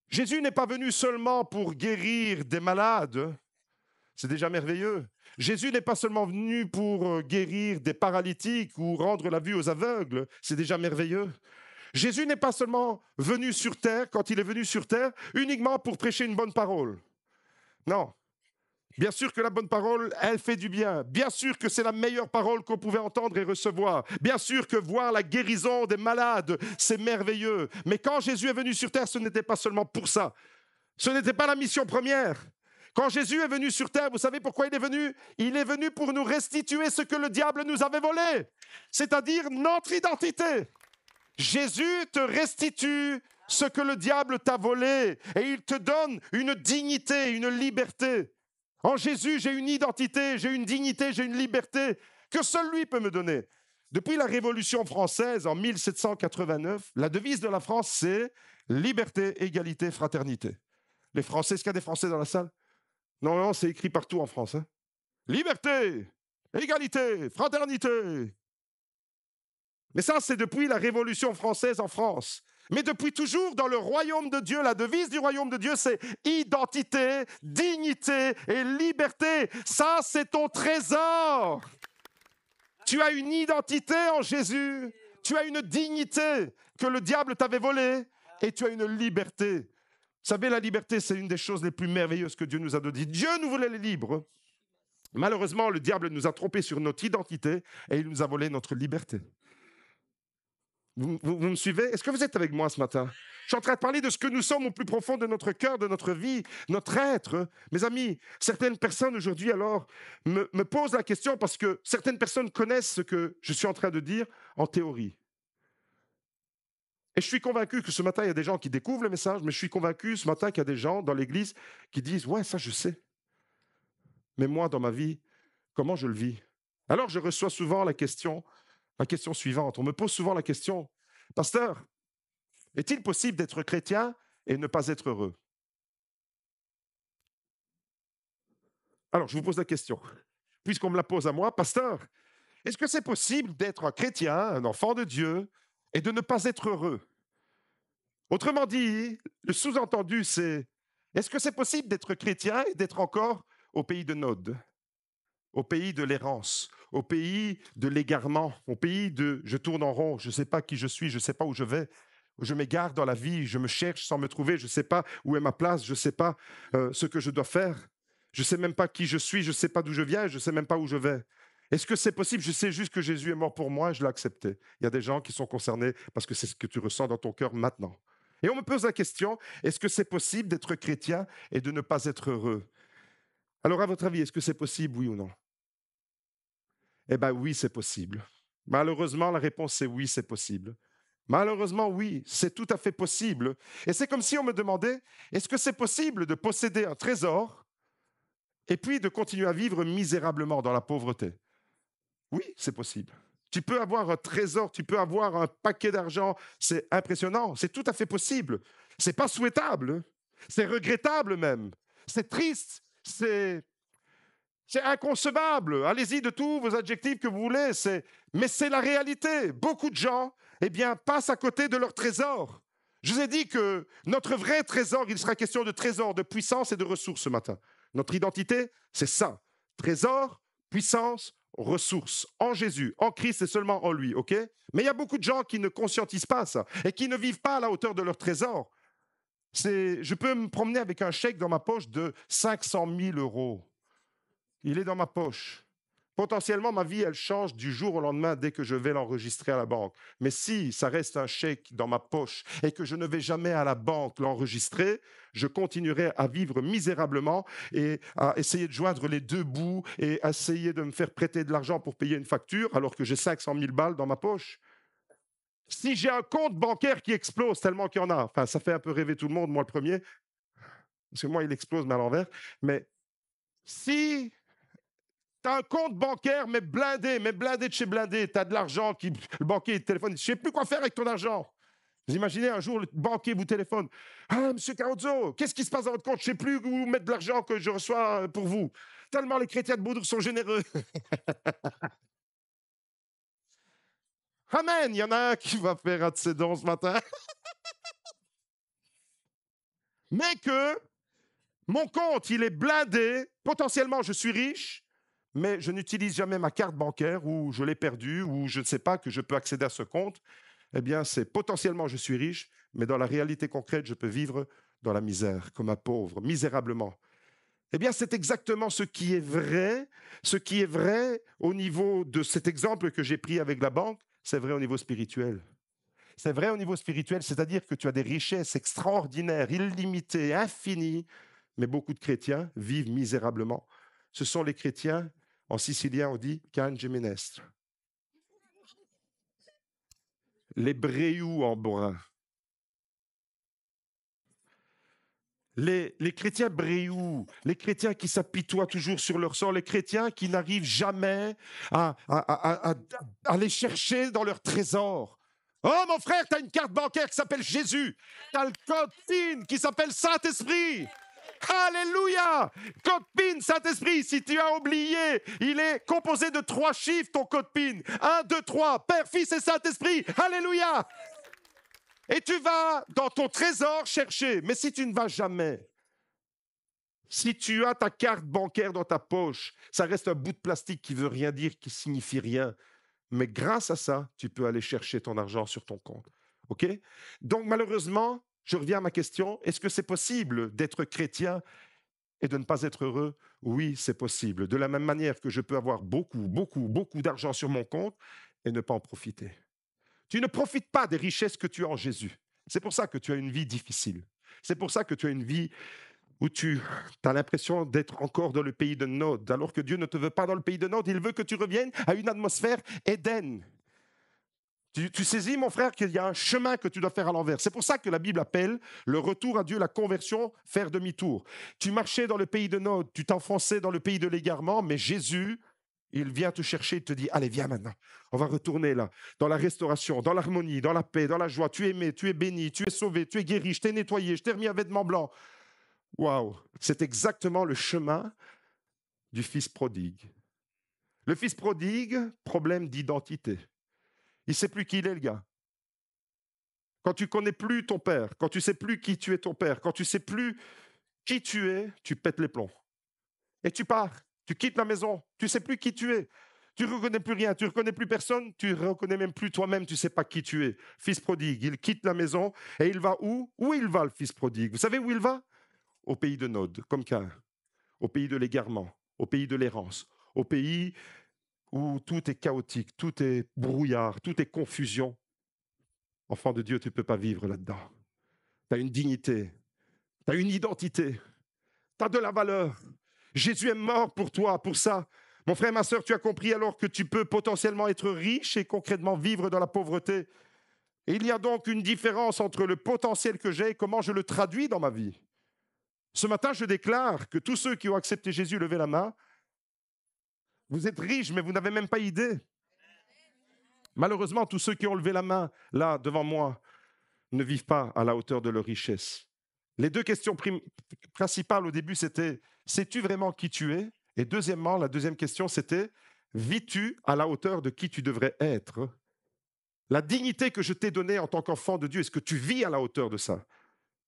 Jésus n'est pas venu seulement pour guérir des malades, c'est déjà merveilleux. Jésus n'est pas seulement venu pour guérir des paralytiques ou rendre la vue aux aveugles, c'est déjà merveilleux. Jésus n'est pas seulement venu sur terre, quand il est venu sur terre, uniquement pour prêcher une bonne parole. Non. Bien sûr que la bonne parole, elle fait du bien. Bien sûr que c'est la meilleure parole qu'on pouvait entendre et recevoir. Bien sûr que voir la guérison des malades, c'est merveilleux. Mais quand Jésus est venu sur terre, ce n'était pas seulement pour ça. Ce n'était pas la mission première. Quand Jésus est venu sur terre, vous savez pourquoi il est venu? Il est venu pour nous restituer ce que le diable nous avait volé, c'est-à-dire notre identité. Jésus te restitue ce que le diable t'a volé et il te donne une dignité, une liberté. En Jésus, j'ai une identité, j'ai une dignité, j'ai une liberté que seul lui peut me donner. Depuis la Révolution française en 1789, la devise de la France, c'est liberté, égalité, fraternité. Les Français, est-ce qu'il y a des Français dans la salle? Non, c'est écrit partout en France. Hein. Liberté, égalité, fraternité. Mais ça, c'est depuis la Révolution française en France. Mais depuis toujours, dans le royaume de Dieu, la devise du royaume de Dieu, c'est identité, dignité et liberté. Ça, c'est ton trésor. Tu as une identité en Jésus. Tu as une dignité que le diable t'avait volée et tu as une liberté. Vous savez, la liberté, c'est une des choses les plus merveilleuses que Dieu nous a données. Dieu nous voulait les libres. Malheureusement, le diable nous a trompés sur notre identité et il nous a volé notre liberté. Vous me suivez? Est-ce que vous êtes avec moi ce matin? Je suis en train de parler de ce que nous sommes au plus profond de notre cœur, de notre vie, notre être. Mes amis, certaines personnes aujourd'hui alors me posent la question parce que certaines personnes connaissent ce que je suis en train de dire en théorie. Et je suis convaincu que ce matin, il y a des gens qui découvrent le message, mais je suis convaincu ce matin qu'il y a des gens dans l'Église qui disent « Ouais, ça je sais. Mais moi, dans ma vie, comment je le vis ?» Alors je reçois souvent la question suivante. On me pose souvent la question « Pasteur, est-il possible d'être chrétien et ne pas être heureux ?» Alors, je vous pose la question, puisqu'on me la pose à moi, pasteur, est-ce que c'est possible d'être un chrétien, un enfant de Dieu, et de ne pas être heureux? Autrement dit, le sous-entendu, c'est, est-ce que c'est possible d'être chrétien et d'être encore au pays de Nod, au pays de l'errance, au pays de l'égarement, au pays de je tourne en rond, je ne sais pas qui je suis, je ne sais pas où je vais, je m'égare dans la vie, je me cherche sans me trouver, je ne sais pas où est ma place, je ne sais pas ce que je dois faire, je ne sais même pas qui je suis, je ne sais pas d'où je viens, je ne sais même pas où je vais. Est-ce que c'est possible? Je sais juste que Jésus est mort pour moi et je l'ai accepté. Il y a des gens qui sont concernés parce que c'est ce que tu ressens dans ton cœur maintenant. Et on me pose la question, est-ce que c'est possible d'être chrétien et de ne pas être heureux? Alors, à votre avis, est-ce que c'est possible, oui ou non? Eh bien, oui, c'est possible. Malheureusement, la réponse est oui, c'est possible. Malheureusement, oui, c'est tout à fait possible. Et c'est comme si on me demandait, est-ce que c'est possible de posséder un trésor et puis de continuer à vivre misérablement dans la pauvreté? Oui, c'est possible. Tu peux avoir un trésor, tu peux avoir un paquet d'argent, c'est impressionnant, c'est tout à fait possible. C'est pas souhaitable, c'est regrettable même, c'est triste, c'est inconcevable. Allez-y de tous vos adjectifs que vous voulez, mais c'est la réalité. Beaucoup de gens, eh bien, passent à côté de leur trésor. Je vous ai dit que notre vrai trésor, il sera question de trésor, de puissance et de ressources ce matin. Notre identité, c'est ça. Trésor, puissance, ressources. En Jésus, en Christ et seulement en lui, ok? Mais il y a beaucoup de gens qui ne conscientisent pas ça et qui ne vivent pas à la hauteur de leur trésor. Je peux me promener avec un chèque dans ma poche de 500 000 euros. Il est dans ma poche. Potentiellement, ma vie, elle change du jour au lendemain dès que je vais l'enregistrer à la banque. Mais si ça reste un chèque dans ma poche et que je ne vais jamais à la banque l'enregistrer, je continuerai à vivre misérablement et à essayer de joindre les deux bouts et essayer de me faire prêter de l'argent pour payer une facture alors que j'ai 500 000 balles dans ma poche. Si j'ai un compte bancaire qui explose tellement qu'il y en a, enfin, ça fait un peu rêver tout le monde, moi le premier, parce que moi, il explose, mais à l'envers. Mais si tu as un compte bancaire, mais blindé de chez blindé. Tu as de l'argent, le banquier téléphone, je ne sais plus quoi faire avec ton argent. Vous imaginez un jour, le banquier vous téléphone. Ah, monsieur Carozzo, qu'est-ce qui se passe dans votre compte? Je ne sais plus où mettre de l'argent que je reçois pour vous. Tellement les chrétiens de Bourdour sont généreux. Amen, il y en a un qui va faire un de ses dons ce matin. Mais que mon compte, il est blindé. Potentiellement, je suis riche, mais je n'utilise jamais ma carte bancaire ou je l'ai perdue ou je ne sais pas que je peux accéder à ce compte. Eh bien, c'est potentiellement je suis riche, mais dans la réalité concrète, je peux vivre dans la misère, comme un pauvre, misérablement. Eh bien, c'est exactement ce qui est vrai au niveau de cet exemple que j'ai pris avec la banque, c'est vrai au niveau spirituel. C'est vrai au niveau spirituel, c'est-à-dire que tu as des richesses extraordinaires, illimitées, infinies, mais beaucoup de chrétiens vivent misérablement. Ce sont les chrétiens, en sicilien on dit can gemenestre, les bréous en brun. Les chrétiens bréous, les chrétiens qui s'apitoient toujours sur leur sort, les chrétiens qui n'arrivent jamais à aller chercher dans leur trésor. Oh mon frère, tu as une carte bancaire qui s'appelle Jésus. Tu as le code PIN qui s'appelle Saint-Esprit. Alléluia! Code PIN, Saint-Esprit, si tu as oublié, il est composé de 3 chiffres, ton code PIN. 1, 2, 3, Père, Fils et Saint-Esprit. Alléluia! Et tu vas dans ton trésor chercher. Mais si tu ne vas jamais, si tu as ta carte bancaire dans ta poche, ça reste un bout de plastique qui veut rien dire, qui signifie rien. Mais grâce à ça, tu peux aller chercher ton argent sur ton compte. OK? Donc malheureusement, je reviens à ma question, est-ce que c'est possible d'être chrétien et de ne pas être heureux? Oui, c'est possible. De la même manière que je peux avoir beaucoup d'argent sur mon compte et ne pas en profiter. Tu ne profites pas des richesses que tu as en Jésus. C'est pour ça que tu as une vie difficile. C'est pour ça que tu as une vie où tu as l'impression d'être encore dans le pays de Nod, alors que Dieu ne te veut pas dans le pays de Nod, il veut que tu reviennes à une atmosphère Éden. Tu saisis, mon frère, qu'il y a un chemin que tu dois faire à l'envers. C'est pour ça que la Bible appelle le retour à Dieu, la conversion, faire demi-tour. Tu marchais dans le pays de Nod, tu t'enfonçais dans le pays de l'égarement, mais Jésus, il vient te chercher, il te dit, allez, viens maintenant. On va retourner là, dans la restauration, dans l'harmonie, dans la paix, dans la joie. Tu es aimé, tu es béni, tu es sauvé, tu es guéri, je t'ai nettoyé, je t'ai remis un vêtement blanc. Waouh, c'est exactement le chemin du fils prodigue. Le fils prodigue, problème d'identité. Il ne sait plus qui il est, le gars. Quand tu ne connais plus ton père, quand tu ne sais plus qui tu es ton père, quand tu ne sais plus qui tu es, tu pètes les plombs. Et tu pars, tu quittes la maison, tu ne sais plus qui tu es. Tu ne reconnais plus rien, tu ne reconnais plus personne, tu ne reconnais même plus toi-même, tu ne sais pas qui tu es. Fils prodigue, il quitte la maison et il va où? Où il va, le fils prodigue? Vous savez où il va? Au pays de Nod, comme Caïn, au pays de l'égarement, au pays de l'errance, au pays où tout est chaotique, tout est brouillard, tout est confusion. Enfant de Dieu, tu ne peux pas vivre là-dedans. Tu as une dignité, tu as une identité, tu as de la valeur. Jésus est mort pour toi, pour ça. Mon frère, ma soeur, tu as compris alors que tu peux potentiellement être riche et concrètement vivre dans la pauvreté. Et il y a donc une différence entre le potentiel que j'ai et comment je le traduis dans ma vie. Ce matin, je déclare que tous ceux qui ont accepté Jésus, levez la main. Vous êtes riches, mais vous n'avez même pas idée. Malheureusement, tous ceux qui ont levé la main, là, devant moi, ne vivent pas à la hauteur de leur richesse. Les deux questions principales au début, c'était « sais-tu vraiment qui tu es ?» Et deuxièmement, la deuxième question, c'était « vis-tu à la hauteur de qui tu devrais être ?» La dignité que je t'ai donnée en tant qu'enfant de Dieu, est-ce que tu vis à la hauteur de ça?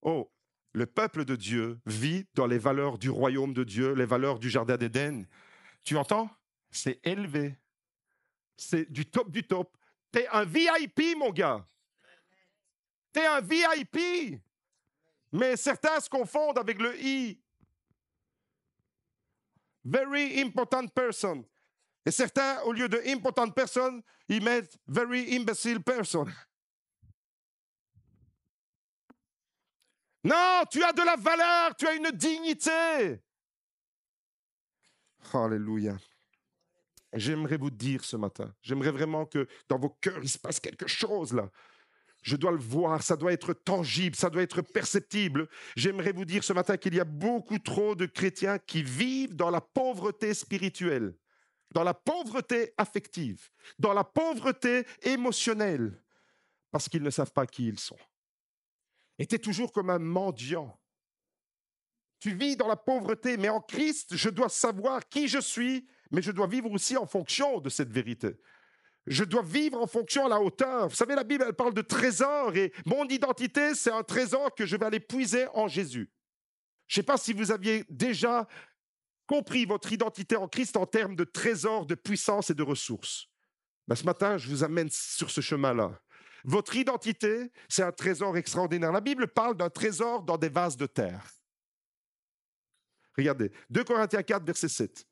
Oh, le peuple de Dieu vit dans les valeurs du royaume de Dieu, les valeurs du jardin d'Éden. Tu entends? C'est élevé. C'est du top du top. T'es un VIP, mon gars. T'es un VIP. Mais certains se confondent avec le I. Very important person. Et certains, au lieu de important person, ils mettent very imbecile person. Non, tu as de la valeur, tu as une dignité. Alléluia. J'aimerais vous dire ce matin, j'aimerais vraiment que dans vos cœurs, il se passe quelque chose là. Je dois le voir, ça doit être tangible, ça doit être perceptible. J'aimerais vous dire ce matin qu'il y a beaucoup trop de chrétiens qui vivent dans la pauvreté spirituelle, dans la pauvreté affective, dans la pauvreté émotionnelle, parce qu'ils ne savent pas qui ils sont. Et tu es toujours comme un mendiant. Tu vis dans la pauvreté, mais en Christ, je dois savoir qui je suis, mais je dois vivre aussi en fonction de cette vérité. Je dois vivre en fonction à la hauteur. Vous savez, la Bible, elle parle de trésor et mon identité, c'est un trésor que je vais aller puiser en Jésus. Je ne sais pas si vous aviez déjà compris votre identité en Christ en termes de trésor, de puissance et de ressources. Ben, ce matin, je vous amène sur ce chemin-là. Votre identité, c'est un trésor extraordinaire. La Bible parle d'un trésor dans des vases de terre. Regardez, 2 Corinthiens 4, verset 7.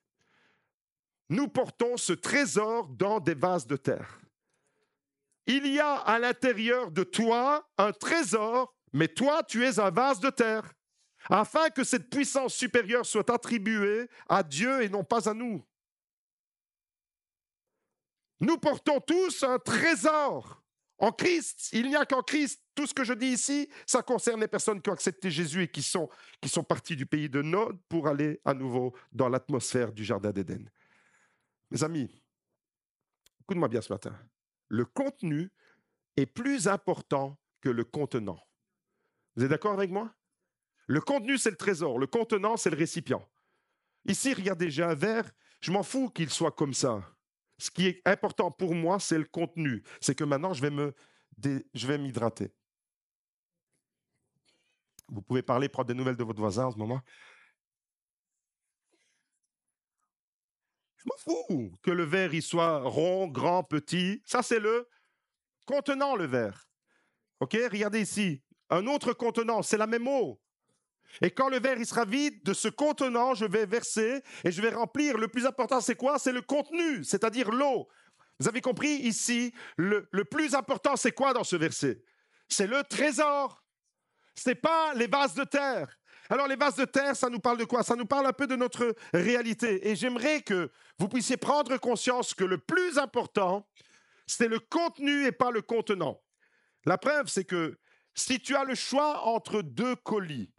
Nous portons ce trésor dans des vases de terre. Il y a à l'intérieur de toi un trésor, mais toi, tu es un vase de terre, afin que cette puissance supérieure soit attribuée à Dieu et non pas à nous. Nous portons tous un trésor en Christ. Il n'y a qu'en Christ. Tout ce que je dis ici, ça concerne les personnes qui ont accepté Jésus et qui sont parties du pays de Nod pour aller à nouveau dans l'atmosphère du jardin d'Éden. Mes amis, écoute-moi bien ce matin. Le contenu est plus important que le contenant. Vous êtes d'accord avec moi? Le contenu, c'est le trésor. Le contenant, c'est le récipient. Ici, regardez, j'ai un verre. Je m'en fous qu'il soit comme ça. Ce qui est important pour moi, c'est le contenu. C'est que maintenant, je vais m'hydrater. Vous pouvez parler, prendre des nouvelles de votre voisin en ce moment. Je m'en fous que le verre il soit rond, grand, petit. Ça, c'est le contenant, le verre. OK? Regardez ici. Un autre contenant, c'est la même eau. Et quand le verre il sera vide, de ce contenant, je vais verser et je vais remplir. Le plus important, c'est quoi? C'est le contenu, c'est-à-dire l'eau. Vous avez compris ici, le plus important, c'est quoi dans ce verset? C'est le trésor. Ce n'est pas les vases de terre. Alors les vases de terre, ça nous parle de quoi? Ça nous parle un peu de notre réalité. Et j'aimerais que vous puissiez prendre conscience que le plus important, c'est le contenu et pas le contenant. La preuve, c'est que si tu as le choix entre deux colis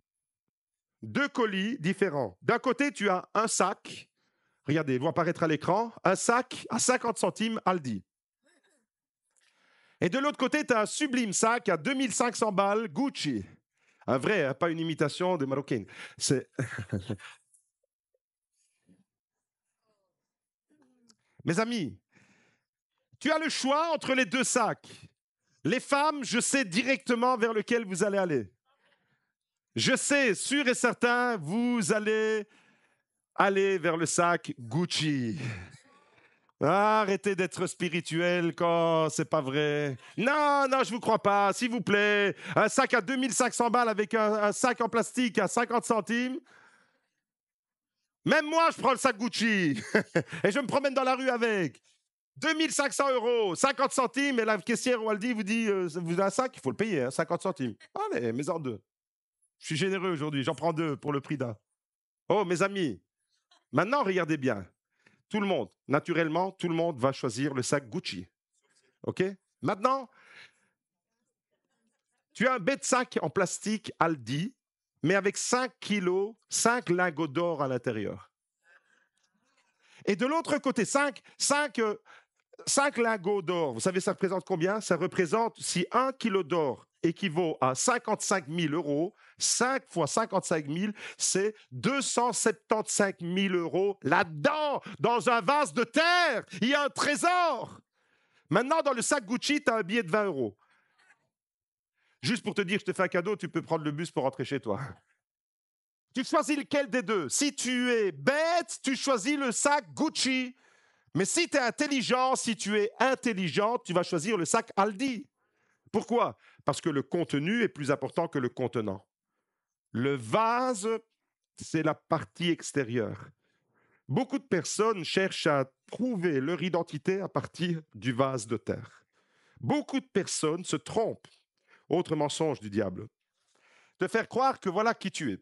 différents, d'un côté, tu as un sac, regardez, ils vont apparaître à l'écran, un sac à 50 centimes Aldi. Et de l'autre côté, tu as un sublime sac à 2500 balles Gucci. Un vrai, hein, pas une imitation des Marocaines. C'est... Mes amis, tu as le choix entre les deux sacs. Les femmes, je sais directement vers lequel vous allez aller. Je sais, sûr et certain, vous allez aller vers le sac Gucci. Arrêtez d'être spirituel quand c'est pas vrai. Non, non, je vous crois pas, s'il vous plaît. Un sac à 2500 balles avec un sac en plastique à 50 centimes. Même moi, je prends le sac Gucci et je me promène dans la rue avec. 2500 €, 50 centimes, et la caissière ou Aldi vous dit vous avez un sac, il faut le payer, hein, 50 centimes. Allez, mets-en deux. Je suis généreux aujourd'hui, j'en prends deux pour le prix d'un. Oh, mes amis, maintenant regardez bien. Tout le monde, naturellement, tout le monde va choisir le sac Gucci. OK? Maintenant, tu as un bête sac en plastique Aldi, mais avec 5 kilos, 5 lingots d'or à l'intérieur. Et de l'autre côté, 5 lingots d'or, vous savez, ça représente combien? Ça représente, si 1 kilo d'or équivaut à 55 000 €, 5 fois 55 000, c'est 275 000 € là-dedans, dans un vase de terre. Il y a un trésor. Maintenant, dans le sac Gucci, tu as un billet de 20 €. Juste pour te dire, je te fais un cadeau, tu peux prendre le bus pour rentrer chez toi. Tu choisis lequel des deux? Si tu es bête, tu choisis le sac Gucci. Mais si tu es intelligent, si tu es intelligent, tu vas choisir le sac Aldi. Pourquoi? Parce que le contenu est plus important que le contenant. Le vase, c'est la partie extérieure. Beaucoup de personnes cherchent à trouver leur identité à partir du vase de terre. Beaucoup de personnes se trompent. Autre mensonge du diable. Te faire croire que voilà qui tu es.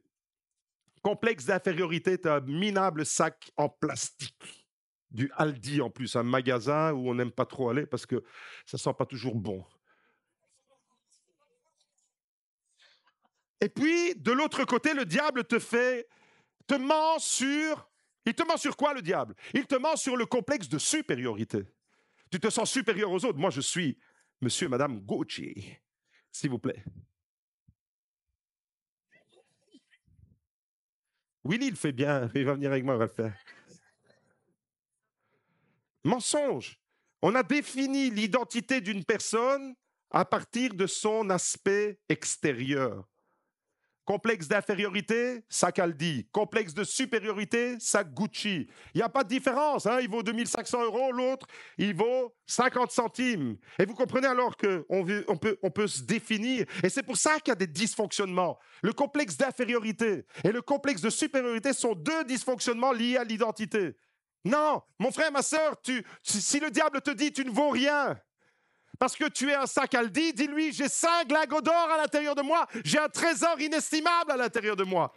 Complexe d'infériorité, tu as un minable sac en plastique. Du Aldi en plus, un magasin où on n'aime pas trop aller parce que ça sent pas toujours bon. Et puis, de l'autre côté, le diable te ment sur... Il te ment sur quoi, le diable? Il te ment sur le complexe de supériorité. Tu te sens supérieur aux autres. Moi, je suis monsieur et madame Gucci, s'il vous plaît. Willy, il fait bien. Il va venir avec moi, on va le faire. Mensonge. On a défini l'identité d'une personne à partir de son aspect extérieur. Complexe d'infériorité, sac Aldi. Complexe de supériorité, sac Gucci. Il n'y a pas de différence. Hein. Il vaut 2500 €, l'autre, il vaut 50 centimes. Et vous comprenez alors qu'on peut se définir. Et c'est pour ça qu'il y a des dysfonctionnements. Le complexe d'infériorité et le complexe de supériorité sont deux dysfonctionnements liés à l'identité. Non, mon frère, ma sœur, si le diable te dit tu ne vaux rien, parce que tu es un sac Aldi, dis-lui, j'ai 5 lingots d'or à l'intérieur de moi, j'ai un trésor inestimable à l'intérieur de moi.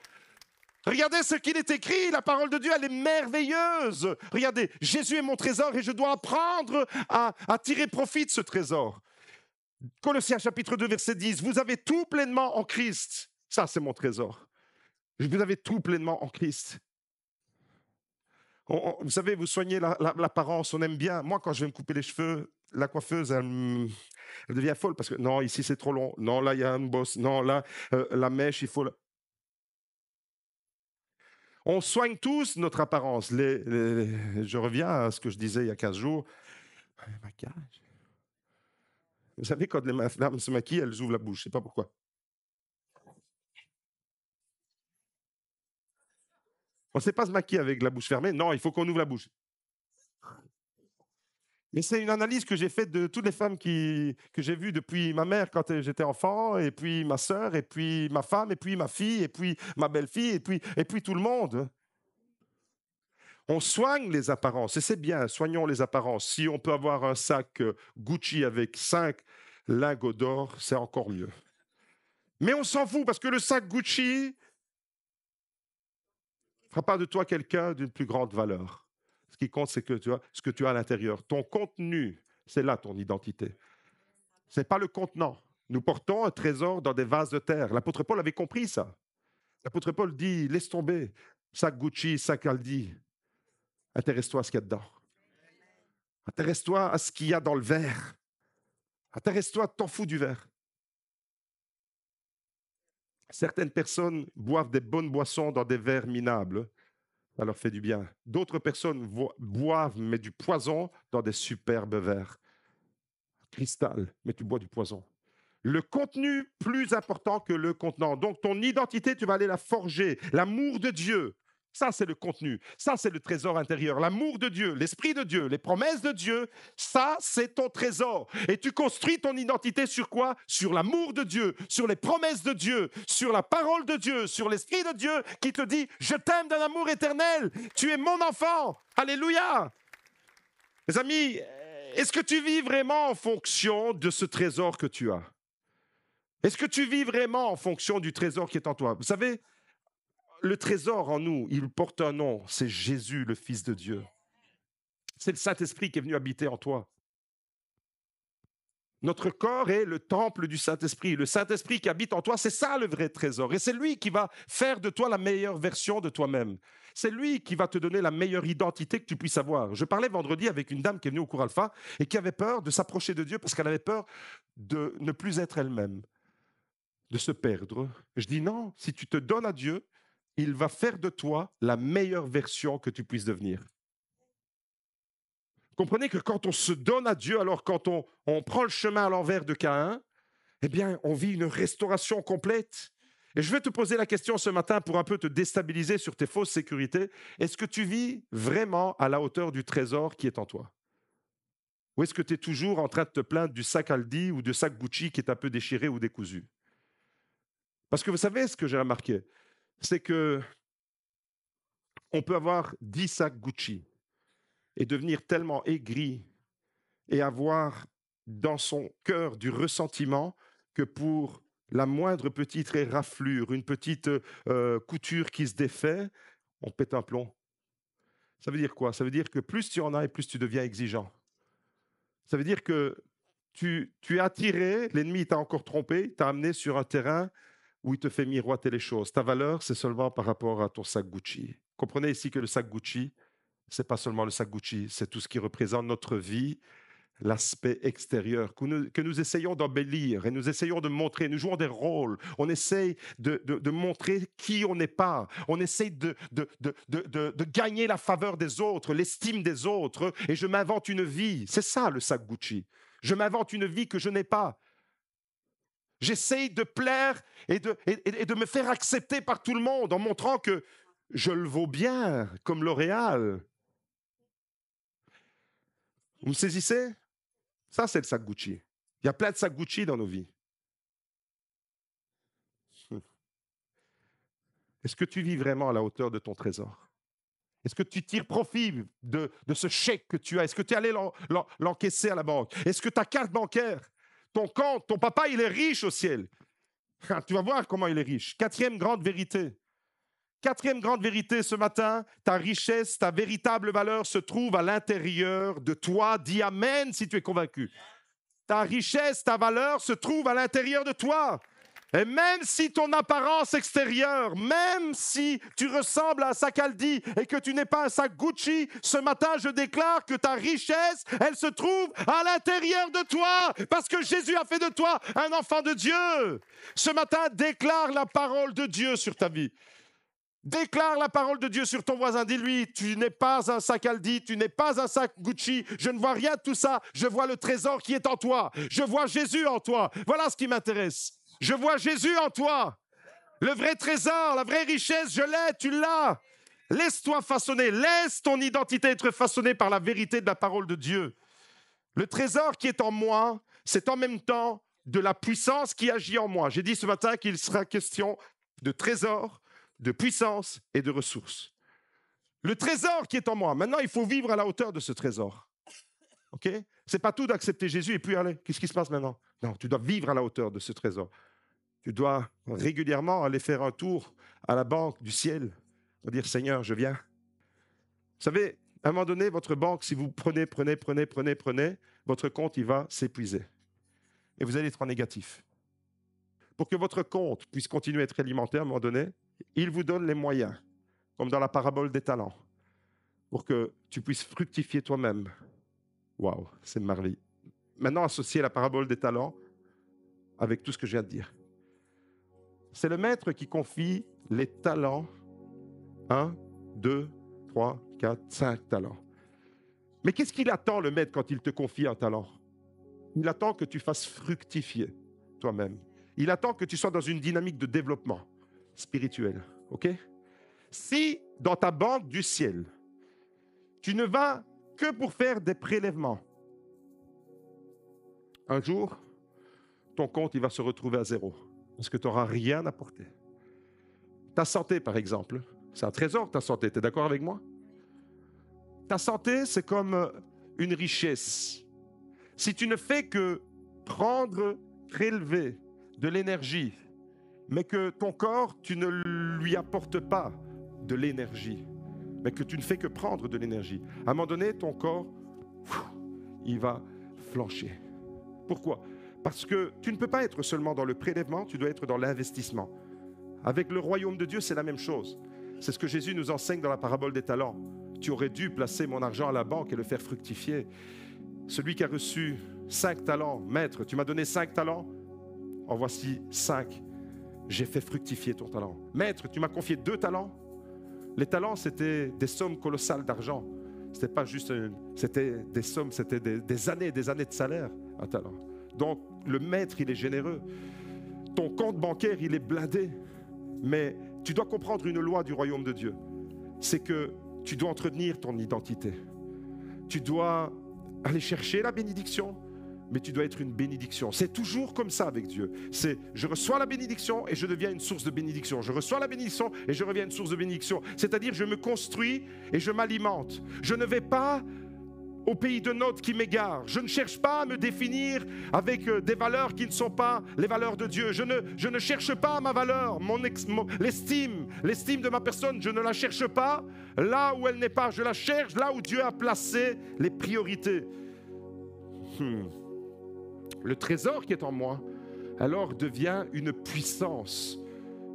Regardez ce qu'il est écrit, la parole de Dieu, elle est merveilleuse. Regardez, Jésus est mon trésor et je dois apprendre à tirer profit de ce trésor. Colossiens chapitre 2, verset 10, vous avez tout pleinement en Christ. Ça, c'est mon trésor. Vous avez tout pleinement en Christ. Vous savez, vous soignez l'apparence, on aime bien. Moi, quand je vais me couper les cheveux, la coiffeuse, elle devient folle parce que non, ici c'est trop long. Non, là, il y a une bosse. Non, là, la mèche, il faut... On soigne tous notre apparence. Je reviens à ce que je disais il y a 15 jours. Le maquillage. Vous savez, quand les femmes se maquillent, elles ouvrent la bouche. Je ne sais pas pourquoi. On ne sait pas se maquiller avec la bouche fermée. Non, il faut qu'on ouvre la bouche. Mais c'est une analyse que j'ai faite de toutes les femmes que j'ai vues depuis ma mère quand j'étais enfant, et puis ma sœur, et puis ma femme, et puis ma fille, et puis ma belle-fille, et puis tout le monde. On soigne les apparences, et c'est bien, soignons les apparences. Si on peut avoir un sac Gucci avec 5 lingots d'or, c'est encore mieux. Mais on s'en fout, parce que le sac Gucci ne fera pas de toi quelqu'un d'une plus grande valeur. Ce qui compte, c'est que tu as ce que tu as à l'intérieur. Ton contenu, c'est là ton identité. Ce n'est pas le contenant. Nous portons un trésor dans des vases de terre. L'apôtre Paul avait compris ça. L'apôtre Paul dit, laisse tomber, sac Gucci, sac Aldi. Intéresse-toi à ce qu'il y a dedans. Intéresse-toi à ce qu'il y a dans le verre. Intéresse-toi, t'en fous du verre. Certaines personnes boivent des bonnes boissons dans des verres minables. Ça leur fait du bien. D'autres personnes boivent, mais du poison dans des superbes verres. Cristal, mais tu bois du poison. Le contenu plus important que le contenant. Donc, ton identité, tu vas aller la forger. L'amour de Dieu, ça, c'est le contenu. Ça, c'est le trésor intérieur. L'amour de Dieu, l'Esprit de Dieu, les promesses de Dieu, ça, c'est ton trésor. Et tu construis ton identité sur quoi? Sur l'amour de Dieu, sur les promesses de Dieu, sur la parole de Dieu, sur l'Esprit de Dieu qui te dit « Je t'aime d'un amour éternel. Tu es mon enfant. » Alléluia. Mes amis, est-ce que tu vis vraiment en fonction de ce trésor que tu as? Est-ce que tu vis vraiment en fonction du trésor qui est en toi? Vous savez, le trésor en nous, il porte un nom, c'est Jésus, le Fils de Dieu. C'est le Saint-Esprit qui est venu habiter en toi. Notre corps est le temple du Saint-Esprit. Le Saint-Esprit qui habite en toi, c'est ça le vrai trésor. Et c'est lui qui va faire de toi la meilleure version de toi-même. C'est lui qui va te donner la meilleure identité que tu puisses avoir. Je parlais vendredi avec une dame qui est venue au cours Alpha et qui avait peur de s'approcher de Dieu parce qu'elle avait peur de ne plus être elle-même, de se perdre. Je dis non, si tu te donnes à Dieu, il va faire de toi la meilleure version que tu puisses devenir. Comprenez que quand on se donne à Dieu, alors quand on prend le chemin à l'envers de Caïn, eh bien, on vit une restauration complète. Et je vais te poser la question ce matin pour un peu te déstabiliser sur tes fausses sécurités. Est-ce que tu vis vraiment à la hauteur du trésor qui est en toi? Ou est-ce que tu es toujours en train de te plaindre du sac Aldi ou du sac Gucci qui est un peu déchiré ou décousu? Parce que vous savez ce que j'ai remarqué, c'est que on peut avoir 10 sacs Gucci et devenir tellement aigri et avoir dans son cœur du ressentiment que pour la moindre petite éraflure, une petite couture qui se défait, on pète un plomb. Ça veut dire quoi? Ça veut dire que plus tu en as et plus tu deviens exigeant. Ça veut dire que tu es attiré, l'ennemi t'a encore trompé, t'a amené sur un terrain où il te fait miroiter les choses. Ta valeur, c'est seulement par rapport à ton sac Gucci. Comprenez ici que le sac Gucci, c'est pas seulement le sac Gucci, c'est tout ce qui représente notre vie, l'aspect extérieur, que nous essayons d'embellir et nous essayons de montrer, nous jouons des rôles, on essaye de montrer qui on n'est pas, on essaye de gagner la faveur des autres, l'estime des autres, et je m'invente une vie. C'est ça le sac Gucci. Je m'invente une vie que je n'ai pas. J'essaye de plaire et de me faire accepter par tout le monde en montrant que je le vaux bien comme L'Oréal. Vous me saisissez? Ça, c'est le sac Gucci. Il y a plein de sacs Gucci dans nos vies. Est-ce que tu vis vraiment à la hauteur de ton trésor? Est-ce que tu tires profit de ce chèque que tu as? Est-ce que tu es allé l'encaisser à la banque? Est-ce que ta carte bancaire, ton compte, ton papa, il est riche au ciel? Tu vas voir comment il est riche. Quatrième grande vérité. Quatrième grande vérité ce matin, ta richesse, ta véritable valeur se trouve à l'intérieur de toi. Dis Amen si tu es convaincu. Ta richesse, ta valeur se trouve à l'intérieur de toi. Et même si ton apparence extérieure, même si tu ressembles à un sac Aldi et que tu n'es pas un sac Gucci, ce matin, je déclare que ta richesse, elle se trouve à l'intérieur de toi parce que Jésus a fait de toi un enfant de Dieu. Ce matin, déclare la parole de Dieu sur ta vie. Déclare la parole de Dieu sur ton voisin. Dis-lui, tu n'es pas un sac Aldi, tu n'es pas un sac Gucci. Je ne vois rien de tout ça. Je vois le trésor qui est en toi. Je vois Jésus en toi. Voilà ce qui m'intéresse. Je vois Jésus en toi. Le vrai trésor, la vraie richesse, je l'ai, tu l'as. Laisse-toi façonner. Laisse ton identité être façonnée par la vérité de la parole de Dieu. Le trésor qui est en moi, c'est en même temps de la puissance qui agit en moi. J'ai dit ce matin qu'il sera question de trésor, de puissance et de ressources. Le trésor qui est en moi. Maintenant, il faut vivre à la hauteur de ce trésor. OK? C'est pas tout d'accepter Jésus et puis allez, qu'est-ce qui se passe maintenant? Non, tu dois vivre à la hauteur de ce trésor. Tu dois régulièrement aller faire un tour à la banque du ciel pour dire Seigneur, je viens. Vous savez, à un moment donné, votre banque, si vous prenez, votre compte, il va s'épuiser. Et vous allez être en négatif. Pour que votre compte puisse continuer à être alimentaire, à un moment donné, il vous donne les moyens, comme dans la parabole des talents, pour que tu puisses fructifier toi-même. Waouh, c'est merveilleux. Maintenant, associez la parabole des talents avec tout ce que je viens de dire. C'est le maître qui confie les talents. 1, 2, 3, 4, 5 talents. Mais qu'est-ce qu'il attend, le maître, quand il te confie un talent? Il attend que tu fasses fructifier toi-même. Il attend que tu sois dans une dynamique de développement spirituel. OK? Si, dans ta banque du ciel, tu ne vas que pour faire des prélèvements, un jour, ton compte il va se retrouver à zéro, parce que tu n'auras rien apporté. Ta santé, par exemple, c'est un trésor, ta santé. Tu es d'accord avec moi? Ta santé, c'est comme une richesse. Si tu ne fais que prendre, prélever de l'énergie, mais que ton corps, tu ne lui apportes pas de l'énergie, mais que tu ne fais que prendre de l'énergie, à un moment donné, ton corps, il va flancher. Pourquoi? Parce que tu ne peux pas être seulement dans le prélèvement, tu dois être dans l'investissement. Avec le royaume de Dieu, c'est la même chose. C'est ce que Jésus nous enseigne dans la parabole des talents. Tu aurais dû placer mon argent à la banque et le faire fructifier. Celui qui a reçu 5 talents, maître, tu m'as donné 5 talents, en voici 5. J'ai fait fructifier ton talent. Maître, tu m'as confié 2 talents. Les talents, c'était des sommes colossales d'argent. C'était pas juste, c'était des sommes, c'était des années de salaire, un talent. Donc, le maître, il est généreux. Ton compte bancaire, il est blindé. Mais tu dois comprendre une loi du royaume de Dieu. C'est que tu dois entretenir ton identité. Tu dois aller chercher la bénédiction, mais tu dois être une bénédiction. C'est toujours comme ça avec Dieu. C'est je reçois la bénédiction et je deviens une source de bénédiction. Je reçois la bénédiction et je reviens une source de bénédiction. C'est-à-dire je me construis et je m'alimente. Je ne vais pas au pays de Nod qui m'égare. Je ne cherche pas à me définir avec des valeurs qui ne sont pas les valeurs de Dieu. Je ne cherche pas ma valeur, l'estime de ma personne, je ne la cherche pas là où elle n'est pas. Je la cherche là où Dieu a placé les priorités. Le trésor qui est en moi, alors devient une puissance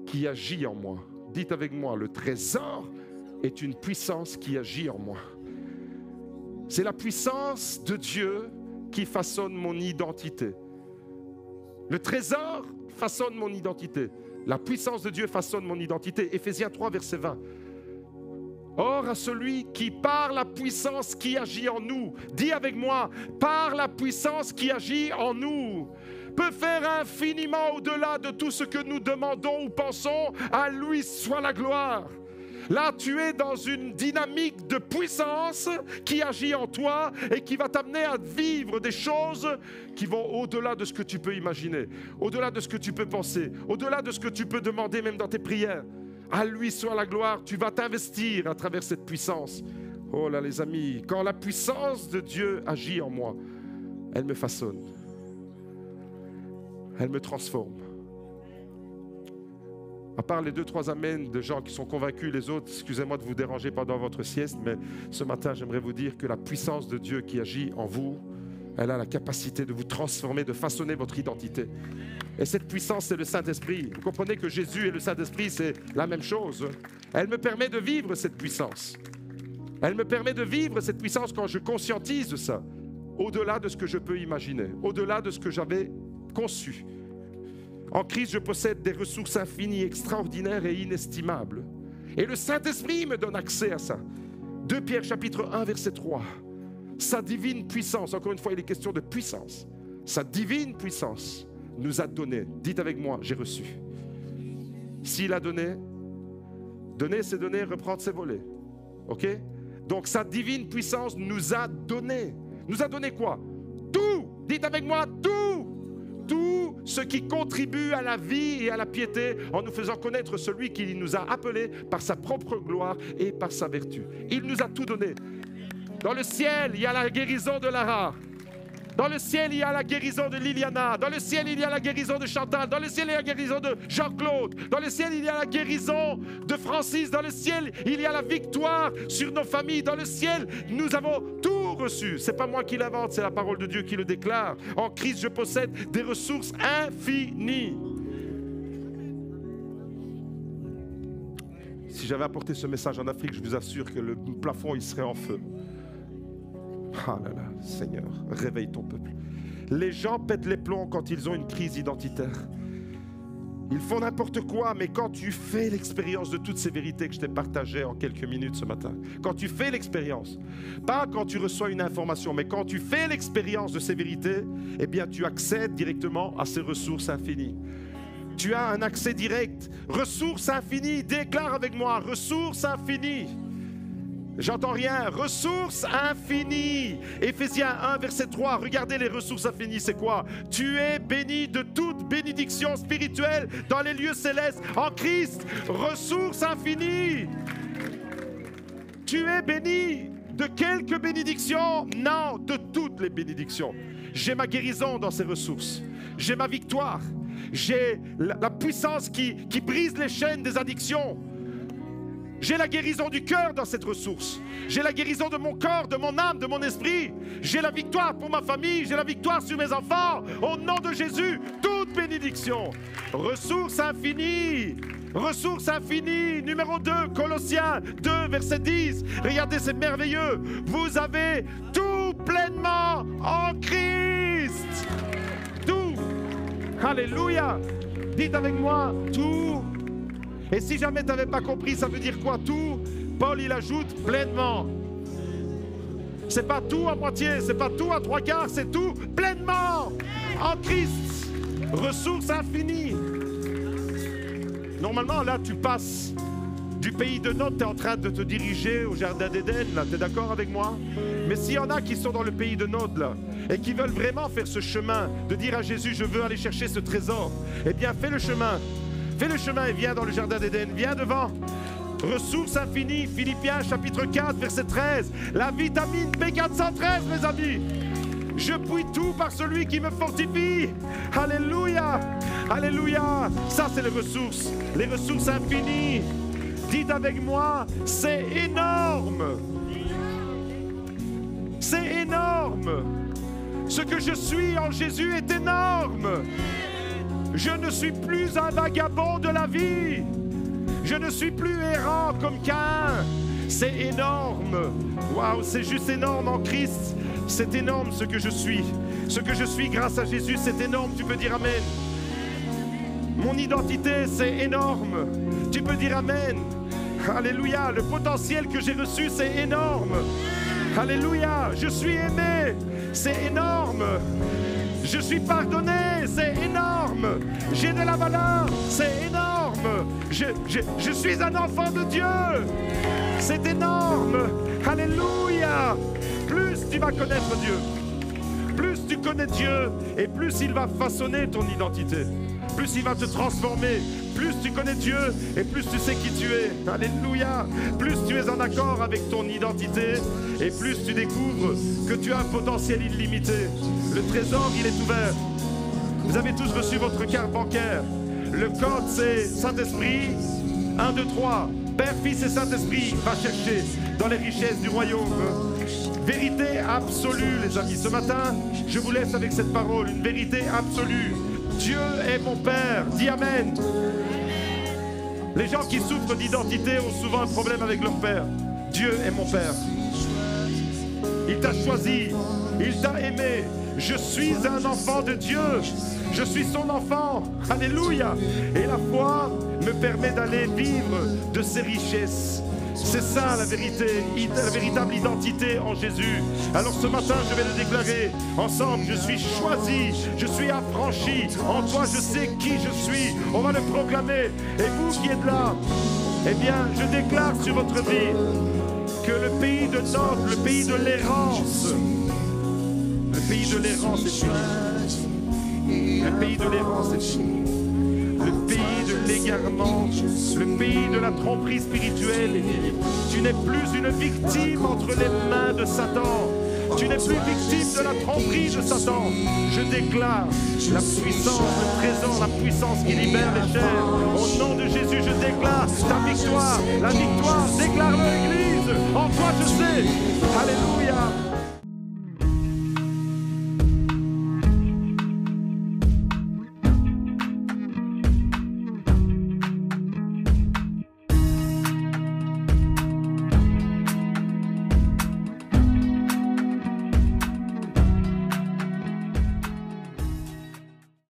qui agit en moi. Dites avec moi, le trésor est une puissance qui agit en moi. C'est la puissance de Dieu qui façonne mon identité. Le trésor façonne mon identité. La puissance de Dieu façonne mon identité. Éphésiens 3, verset 20. Or, à celui qui, par la puissance qui agit en nous, dis avec moi, par la puissance qui agit en nous, peut faire infiniment au-delà de tout ce que nous demandons ou pensons, à lui soit la gloire. Là, tu es dans une dynamique de puissance qui agit en toi et qui va t'amener à vivre des choses qui vont au-delà de ce que tu peux imaginer, au-delà de ce que tu peux penser, au-delà de ce que tu peux demander même dans tes prières. À lui soit la gloire, tu vas t'investir à travers cette puissance. Oh là les amis, quand la puissance de Dieu agit en moi, elle me façonne, elle me transforme. À part les 2-3 amens de gens qui sont convaincus, les autres, excusez-moi de vous déranger pendant votre sieste, mais ce matin, j'aimerais vous dire que la puissance de Dieu qui agit en vous, elle a la capacité de vous transformer, de façonner votre identité. Et cette puissance, c'est le Saint-Esprit. Vous comprenez que Jésus et le Saint-Esprit, c'est la même chose. Elle me permet de vivre cette puissance. Elle me permet de vivre cette puissance quand je conscientise ça, au-delà de ce que je peux imaginer, au-delà de ce que j'avais conçu. En Christ, je possède des ressources infinies, extraordinaires et inestimables. Et le Saint-Esprit me donne accès à ça. 2 Pierre chapitre 1, verset 3. Sa divine puissance, encore une fois, il est question de puissance. Sa divine puissance nous a donné. Dites avec moi, j'ai reçu. S'il a donné, donner c'est donner, reprendre c'est voler. OK? Donc sa divine puissance nous a donné. Nous a donné quoi? Tout. Dites avec moi, tout. Tout tout ce qui contribue à la vie et à la piété en nous faisant connaître celui qui nous a appelés par sa propre gloire et par sa vertu. Il nous a tout donné. Dans le ciel, il y a la guérison de Lara. Dans le ciel, il y a la guérison de Liliana. Dans le ciel, il y a la guérison de Chantal. Dans le ciel, il y a la guérison de Jean-Claude. Dans le ciel, il y a la guérison de Francis. Dans le ciel, il y a la victoire sur nos familles. Dans le ciel, nous avons tout reçu. Ce n'est pas moi qui l'invente, c'est la parole de Dieu qui le déclare. En Christ, je possède des ressources infinies. Si j'avais apporté ce message en Afrique, je vous assure que le plafond, il serait en feu. Ah là là, Seigneur, réveille ton peuple. Les gens pètent les plombs quand ils ont une crise identitaire. Ils font n'importe quoi, mais quand tu fais l'expérience de toutes ces vérités que je t'ai partagées en quelques minutes ce matin, quand tu fais l'expérience, pas quand tu reçois une information, mais quand tu fais l'expérience de ces vérités, eh bien tu accèdes directement à ces ressources infinies. Tu as un accès direct. Ressources infinies, déclare avec moi, ressources infinies. J'entends rien. Ressources infinies. Éphésiens 1, verset 3. Regardez les ressources infinies, c'est quoi? Tu es béni de toute bénédiction spirituelle dans les lieux célestes en Christ. Ressources infinies. Tu es béni de quelques bénédictions? Non, de toutes les bénédictions. J'ai ma guérison dans ces ressources. J'ai ma victoire. J'ai la puissance qui brise les chaînes des addictions. J'ai la guérison du cœur dans cette ressource. J'ai la guérison de mon corps, de mon âme, de mon esprit. J'ai la victoire pour ma famille. J'ai la victoire sur mes enfants. Au nom de Jésus, toute bénédiction. Ressources infinies. Ressources infinies. Numéro 2, Colossiens 2, verset 10. Regardez, c'est merveilleux. Vous avez tout pleinement en Christ. Tout. Alléluia. Dites avec moi, tout. Et si jamais tu n'avais pas compris, ça veut dire quoi tout? Paul, il ajoute pleinement. C'est pas tout à moitié, c'est pas tout à 3/4, c'est tout pleinement en Christ. Ressources infinies. Normalement, là, tu passes du pays de Nod, tu es en train de te diriger au jardin d'Éden, là, tu es d'accord avec moi? Mais s'il y en a qui sont dans le pays de Nod, là, et qui veulent vraiment faire ce chemin, de dire à Jésus, je veux aller chercher ce trésor, eh bien, fais le chemin. Fais le chemin et viens dans le jardin d'Éden. Viens devant. Ressources infinies. Philippiens chapitre 4, verset 13. La vitamine B413, mes amis. Je puis tout par celui qui me fortifie. Alléluia. Alléluia. Ça, c'est les ressources. Les ressources infinies. Dites avec moi, c'est énorme. C'est énorme. Ce que je suis en Jésus est énorme. Je ne suis plus un vagabond de la vie. Je ne suis plus errant comme Caïn. C'est énorme. Waouh, c'est juste énorme en Christ. C'est énorme ce que je suis. Ce que je suis grâce à Jésus, c'est énorme. Tu peux dire Amen. Mon identité, c'est énorme. Tu peux dire Amen. Alléluia. Le potentiel que j'ai reçu, c'est énorme. Alléluia. Je suis aimé. C'est énorme. Je suis pardonné, c'est énorme. J'ai de la valeur, c'est énorme. Je suis un enfant de Dieu. C'est énorme. Alléluia. Plus tu vas connaître Dieu, plus tu connais Dieu, et plus il va façonner ton identité. Plus il va te transformer. Plus tu connais Dieu et plus tu sais qui tu es. Alléluia. Plus tu es en accord avec ton identité et plus tu découvres que tu as un potentiel illimité. Le trésor, il est ouvert. Vous avez tous reçu votre carte bancaire. Le code, c'est Saint-Esprit. 1, 2, 3. Père, Fils et Saint-Esprit, va chercher dans les richesses du royaume. Vérité absolue, les amis. Ce matin, je vous laisse avec cette parole, une vérité absolue. Dieu est mon Père. Dis Amen. Les gens qui souffrent d'identité ont souvent un problème avec leur Père. Dieu est mon Père. Il t'a choisi. Il t'a aimé. Je suis un enfant de Dieu. Je suis son enfant. Alléluia. Et la foi me permet d'aller vivre de ses richesses. C'est ça la vérité, la véritable identité en Jésus. Alors ce matin, je vais le déclarer ensemble. Je suis choisi, je suis affranchi. En toi, je sais qui je suis. On va le proclamer. Et vous qui êtes là, eh bien, je déclare sur votre vie que le pays de Nod, le pays de l'errance est fini. Le pays de l'errance est fini. Le pays de l'égarement, le pays de la tromperie spirituelle est fini. Tu n'es plus une victime entre les mains de Satan. Tu n'es plus victime de la tromperie de Satan. Je déclare la puissance, le présent, la puissance qui libère les chairs. Au nom de Jésus, je déclare ta victoire, la victoire. Déclare-le, Église. En toi, je sais. Alléluia.